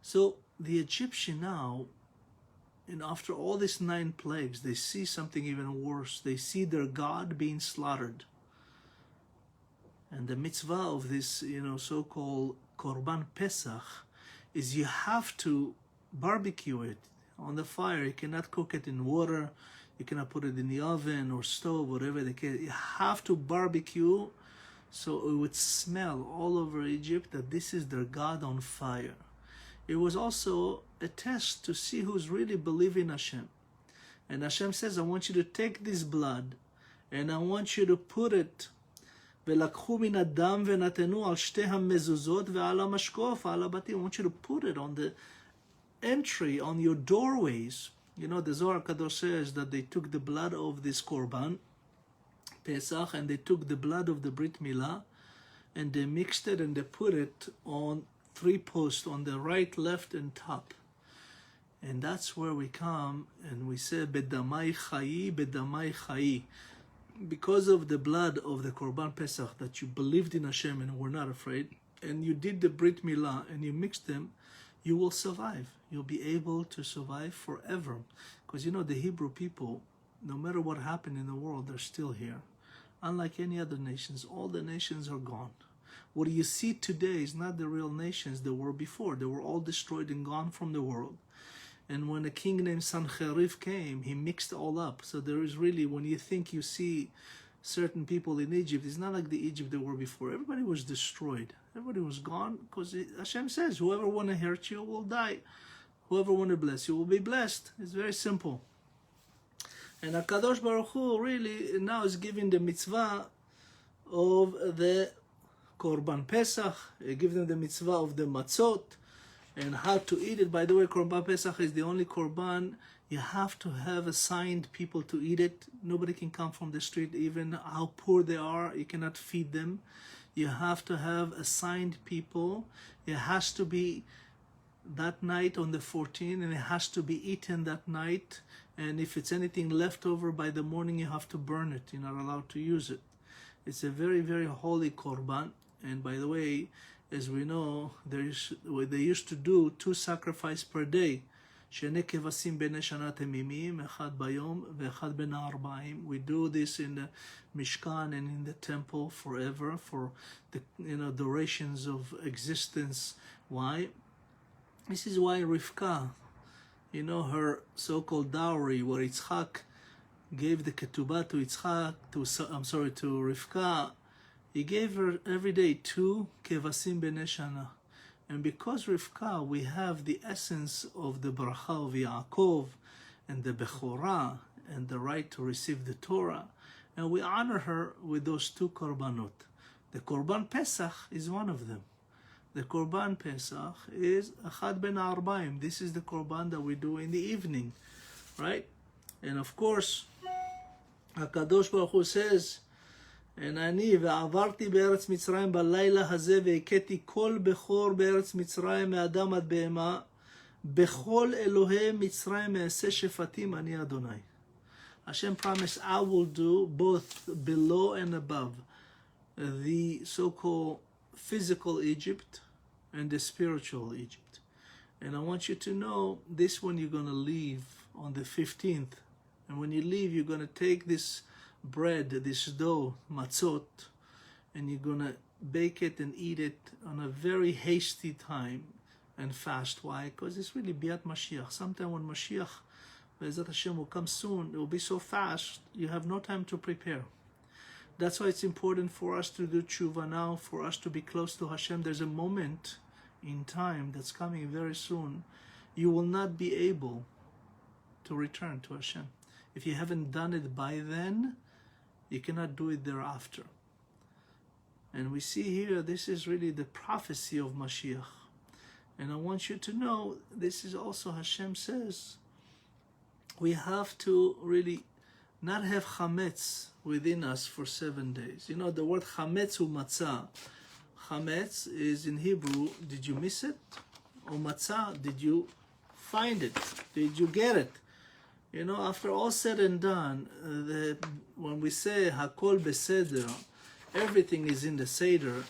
S1: So the Egyptian now, and after all these 9 plagues, they see something even worse. They see their God being slaughtered. And the mitzvah of this, so-called Korban Pesach is you have to barbecue it on the fire. You cannot cook it in water. You cannot put it in the oven or stove, whatever they can. You have to barbecue so it would smell all over Egypt that this is their God on fire. It was also a test to see who's really believing Hashem. And Hashem says, I want you to take this blood and I want you to put it ולקחו מן הדם ונתנו על שתי המזוזות ועל המשקוף, על הבתים. I want you to put it on the entry, on your doorways. The Zohar Kadosh says that they took the blood of this Korban Pesach and they took the blood of the Brit Milah and they mixed it and they put it on 3 posts on the right, left, and top. And that's where we come and we say, Bedamai Chayi, Bedamai Chayi. Because of the blood of the Korban Pesach, that you believed in Hashem and were not afraid, and you did the Brit Milah and you mixed them, you will survive. You'll be able to survive forever. Because the Hebrew people, no matter what happened in the world, they're still here. Unlike any other nations, all the nations are gone. What you see today is not the real nations that were before. They were all destroyed and gone from the world. And when a king named Sancherib came, he mixed all up. So there is really, when you think you see certain people in Egypt, it's not like the Egypt that were before. Everybody was destroyed. Everybody was gone because Hashem says, whoever want to hurt you will die. Whoever want to bless you will be blessed. It's very simple. And HaKadosh Baruch Hu really now is giving the mitzvah of the Korban Pesach. He gives them the mitzvah of the matzot and how to eat it. By the way, Korban Pesach is the only Korban you have to have assigned people to eat it. Nobody can come from the street, even how poor they are. You cannot feed them. You have to have assigned people. It has to be that night on the 14th, and it has to be eaten that night. And if it's anything left over by the morning, you have to burn it. You're not allowed to use it. It's a very, very holy korban. And by the way, as we know, they used to do 2 sacrifices per day. שני כבשים בני שנה תמימים, אחד ביום ואחד בין הארבעים. We do this in the Mishkan and in the temple forever for the durations of existence. Why? This is why Rivka, her so-called dowry, where Yitzchak gave the ketubah to Yitzchak, to Rivka, he gave her every day 2 kevasim b'nei shana. And because Rivka, we have the essence of the bracha of Yaakov and the Bechorah and the right to receive the Torah, and we honor her with those 2 korbanot. The Korban Pesach is one of them. The Korban Pesach is Achad ben Arbaim. This is the Korban that we do in the evening, right? And of course, HaKadosh Baruch Hu says, אני ועברתי בארץ מצרים בלילה הזה והכיתי כל בכור בארץ מצרים מאדם עד בהמה בכל אלוהי מצרים מעשה שפטים אני אדוני. Hashem promised, I will do both below and above the so-called physical Egypt and the spiritual Egypt. And I want you to know this when you're going to leave on the 15th. And when you leave, you're going to take this bread, this dough, matzot, and you're going to bake it and eat it on a very hasty time and fast. Why? Because it's really Biat Mashiach. Sometime when Mashiach, Be'ezrat Hashem, will come soon, it will be so fast, you have no time to prepare. That's why it's important for us to do tshuva now, for us to be close to Hashem. There's a moment in time that's coming very soon. You will not be able to return to Hashem. If you haven't done it by then, you cannot do it thereafter. And we see here, this is really the prophecy of Mashiach. And I want you to know, this is also Hashem says, we have to really not have chametz within us for 7 days. You know, the word chametz u matzah. Chametz is in Hebrew, did you miss it? Or matzah, did you find it? Did you get it? You know, after all said and done, when we say Hakol Beseder, everything is in the Seder,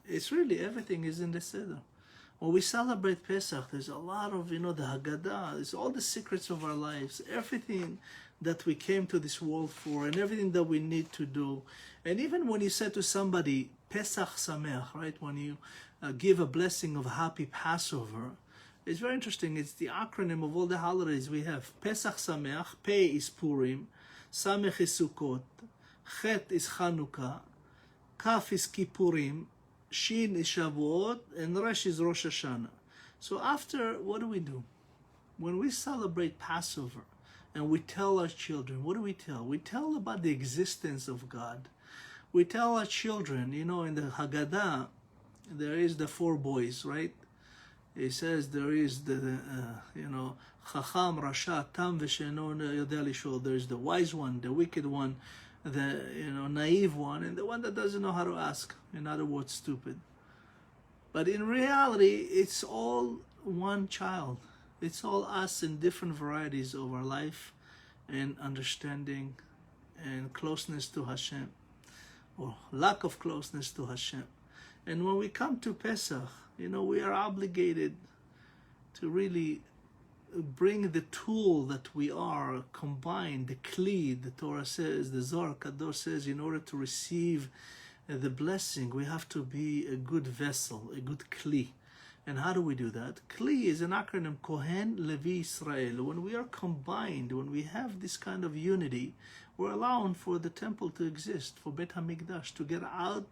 S1: it's really everything is in the Seder. When we celebrate Pesach, there's a lot of, the Haggadah, it's all the secrets of our lives, everything that we came to this world for, and everything that we need to do. And even when you say to somebody, Pesach Sameach, right? When you give a blessing of happy Passover, it's very interesting. It's the acronym of all the holidays we have. Pesach Sameach, Pei is Purim, Samech is Sukkot, Chet is Chanukah, Kaf is Kippurim, Shin is Shavuot, and Resh is Rosh Hashanah. So after, what do? When we celebrate Passover and we tell our children, what do we tell? We tell about the existence of God. We tell our children, in the Haggadah, there is the 4 boys, right? It says there is the, Chacham, Rasha, Tam, Vesheno, Yodeh Lishol. There is the wise one, the wicked one, the, naive one, and the one that doesn't know how to ask. In other words, stupid. But in reality, it's all one child. It's all us in different varieties of our life and understanding and closeness to Hashem, or lack of closeness to Hashem. And when we come to Pesach, we are obligated to really bring the tool that we are, combine the kli, the Torah says, the Zohar Kadosh says, in order to receive the blessing, we have to be a good vessel, a good kli. And how do we do that? Kli is an acronym, Kohen, Levi, Israel. When we are combined, when we have this kind of unity, we're allowing for the temple to exist, for Beit HaMikdash to get out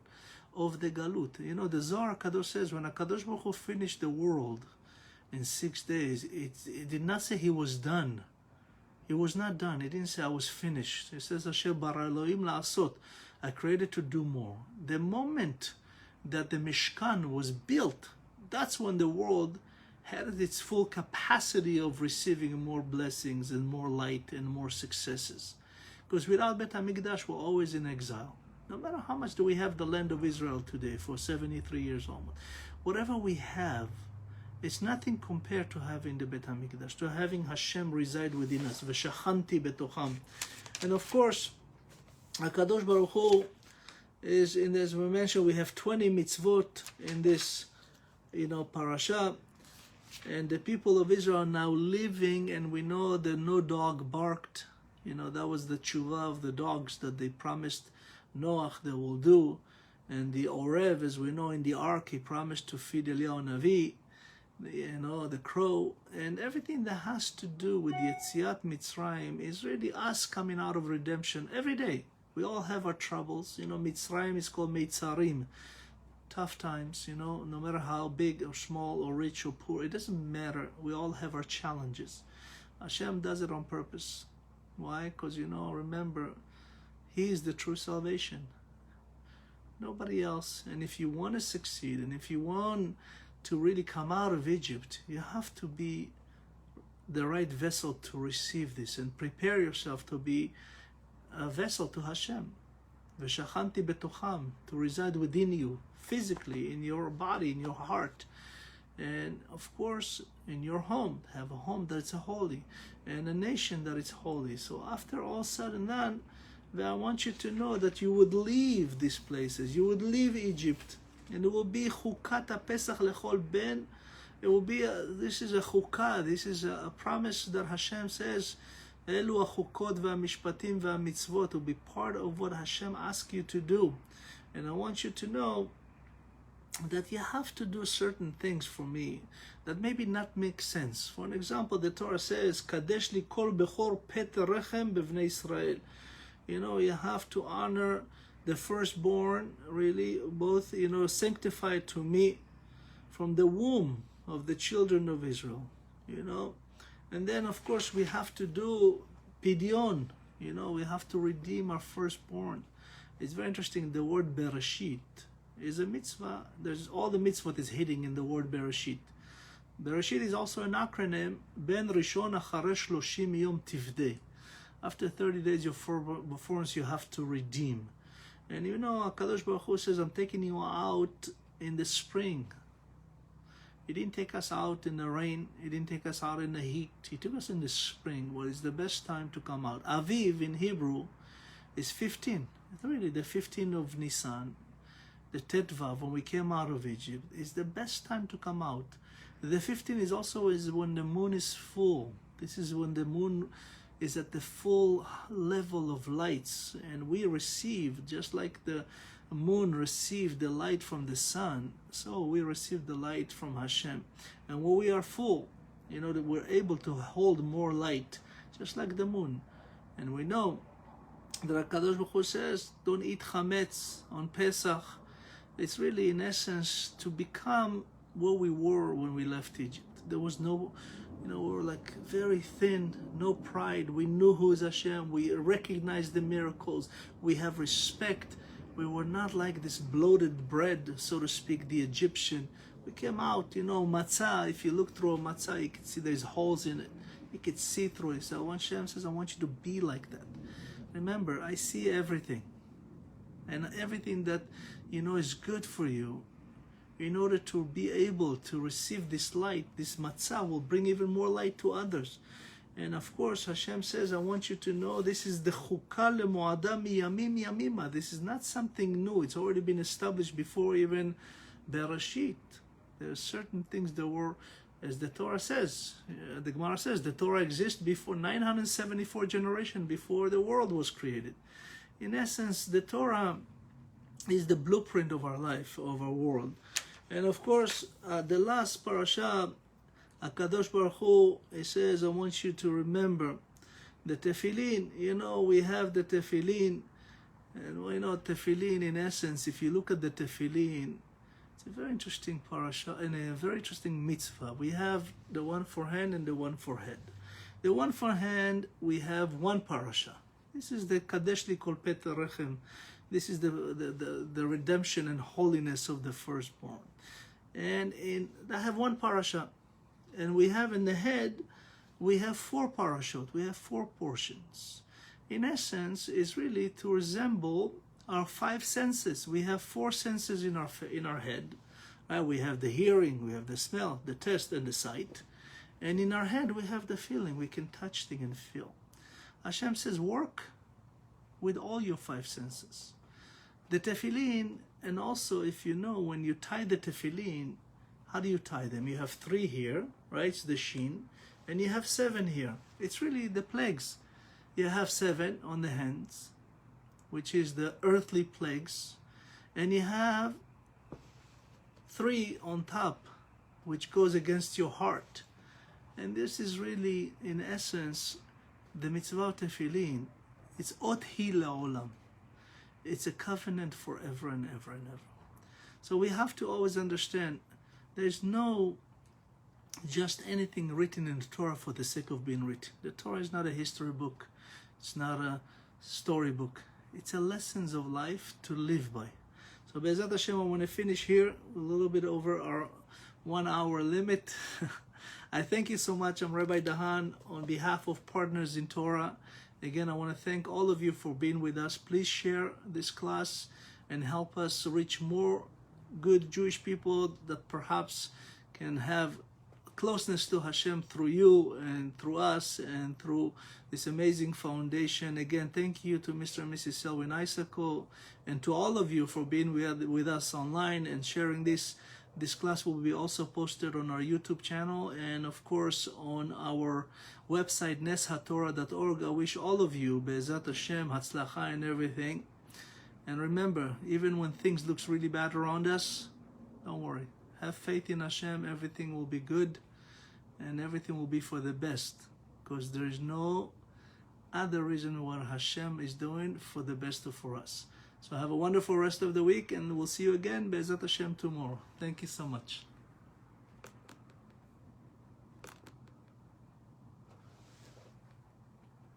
S1: of the galut. The Zohar Kadosh says, when HaKadosh Baruch Hu finished the world, in 6 days. It did not say he was done. He was not done. It didn't say I was finished. It says Asher bara Elohim la'asot. I created to do more. The moment that the Mishkan was built, that's when the world had its full capacity of receiving more blessings and more light and more successes. Because without Bet HaMikdash, we're always in exile. No matter how much do we have the land of Israel today for 73 years almost. Whatever we have, it's nothing compared to having the Bet HaMikdash, to having Hashem reside within us. V'shachanti betocham. And of course, HaKadosh Baruch Hu is, as we mentioned, we have 20 mitzvot in this, parasha. And the people of Israel are now living, and we know that no dog barked. That was the tshuva of the dogs that they promised Noach they will do. And the Orev, as we know in the ark, he promised to feed Eliyahu Navi, the crow. And everything that has to do with Yetziat Mitzrayim is really us coming out of redemption every day. We all have our troubles. Mitzrayim is called Meitzarim. Tough times, no matter how big or small or rich or poor, it doesn't matter. We all have our challenges. Hashem does it on purpose. Why? Because, remember, He is the true salvation. Nobody else. And if you want to succeed, and if you want to really come out of Egypt, you have to be the right vessel to receive this and prepare yourself to be a vessel to Hashem. V'shachanti betocham, to reside within you, physically, in your body, in your heart. And of course, in your home, have a home that is holy, and a nation that is holy. So after all said and done, I want you to know that you would leave these places, you would leave Egypt, and it will be chukat ha-pesach lechol ben. It will be, this is a chukah, this is a promise that Hashem says, Elu ha-chukot va-mishpatim va-mitzvot, will be part of what Hashem asks you to do. And I want you to know that you have to do certain things for me that maybe not make sense. For an example, the Torah says, Kadesh li kol bechor pet rechem bevnei Israel. You have to honor the firstborn, really, both, sanctified to me from the womb of the children of Israel, And then, of course, we have to do pidyon, we have to redeem our firstborn. It's very interesting, the word Bereshit is a mitzvah. There's all the mitzvot is hidden in the word Bereshit. Bereshit is also an acronym, Ben Rishon Acharei Shloshim Yom Tivdei. After 30 days of performance, you have to redeem. And HaKadosh Baruch Hu says, I'm taking you out in the spring. He didn't take us out in the rain. He didn't take us out in the heat. He took us in the spring, what is the best time to come out. Aviv in Hebrew is 15. It's really the 15th of Nisan. The Tetvav, when we came out of Egypt, is the best time to come out. The 15th is also when the moon is full. This is when the moon is at the full level of lights, and we receive, just like the moon received the light from the sun, so we receive the light from Hashem. And when we are full, that we're able to hold more light, just like the moon. And we know that HaKadosh Baruch Hu says, don't eat chametz on Pesach. It's really, in essence, to become what we were when we left Egypt. There was no, we were like very thin, no pride. We knew who is Hashem. We recognized the miracles. We have respect. We were not like this bloated bread, so to speak, the Egyptian. We came out, matzah. If you look through a matzah, you can see there's holes in it. You can see through it. So Hashem says, I want you to be like that. Remember, I see everything. And everything that, is good for you, in order to be able to receive this light, this matzah will bring even more light to others. And of course, Hashem says, I want you to know this is the chukah lemoada miyamim yamima. This is not something new. It's already been established before even Bereshit. There are certain things that were, as the Torah says, the Gemara says, the Torah exists before 974 generations before the world was created. In essence, the Torah is the blueprint of our life, of our world. And of course, the last parasha, HaKadosh Baruch Hu, he says, I want you to remember the tefillin. We have the tefillin, and we know tefillin, in essence, if you look at the tefillin, It's a very interesting parasha and a very interesting mitzvah. We have the one for hand and the one for head. The one for hand, we have one parasha. This is the Kadesh li kol pet rechem. This is the redemption and holiness of the firstborn. And I have one parasha. And we have in the head, we have 4 parashot. We have 4 portions. In essence, is really to resemble our 5 senses. We have 4 senses in our head. We have the hearing, we have the smell, the taste, and the sight. And in our head, we have the feeling. We can touch things and feel. Hashem says, work with all your 5 senses. The tefillin, and also if you know, when you tie the tefillin, how do you tie them? You have 3 here, right? It's the shin. And you have 7 here. It's really the plagues. You have 7 on the hands, which is the earthly plagues. And you have 3 on top, which goes against your heart. And this is really, in essence, the mitzvah of tefillin. It's ot hi la'olam. It's a covenant forever and ever and ever. So we have to always understand there's no just anything written in the Torah for the sake of being written. The Torah is not a history book. It's not a storybook. It's a lessons of life to live by. So Be'ezrat Hashem, I want to finish here a little bit over our 1 hour limit. I thank you so much. I'm Rabbi Dahan on behalf of Partners in Torah. Again, I want to thank all of you for being with us. Please share this class and help us reach more good Jewish people that perhaps can have closeness to Hashem through you and through us and through this amazing foundation. Again, thank you to Mr. and Mrs. Selwyn Isako and to all of you for being with us online and sharing this. This class will be also posted on our YouTube channel and of course on our website neshatorah.org. I wish all of you Be'ezrat Hashem, Hatzlacha and everything. And remember, even when things looks really bad around us, don't worry. Have faith in Hashem, everything will be good and everything will be for the best, because there is no other reason what Hashem is doing for the best for us. So have a wonderful rest of the week and we'll see you again Be'ezrat Hashem tomorrow. Thank you so much.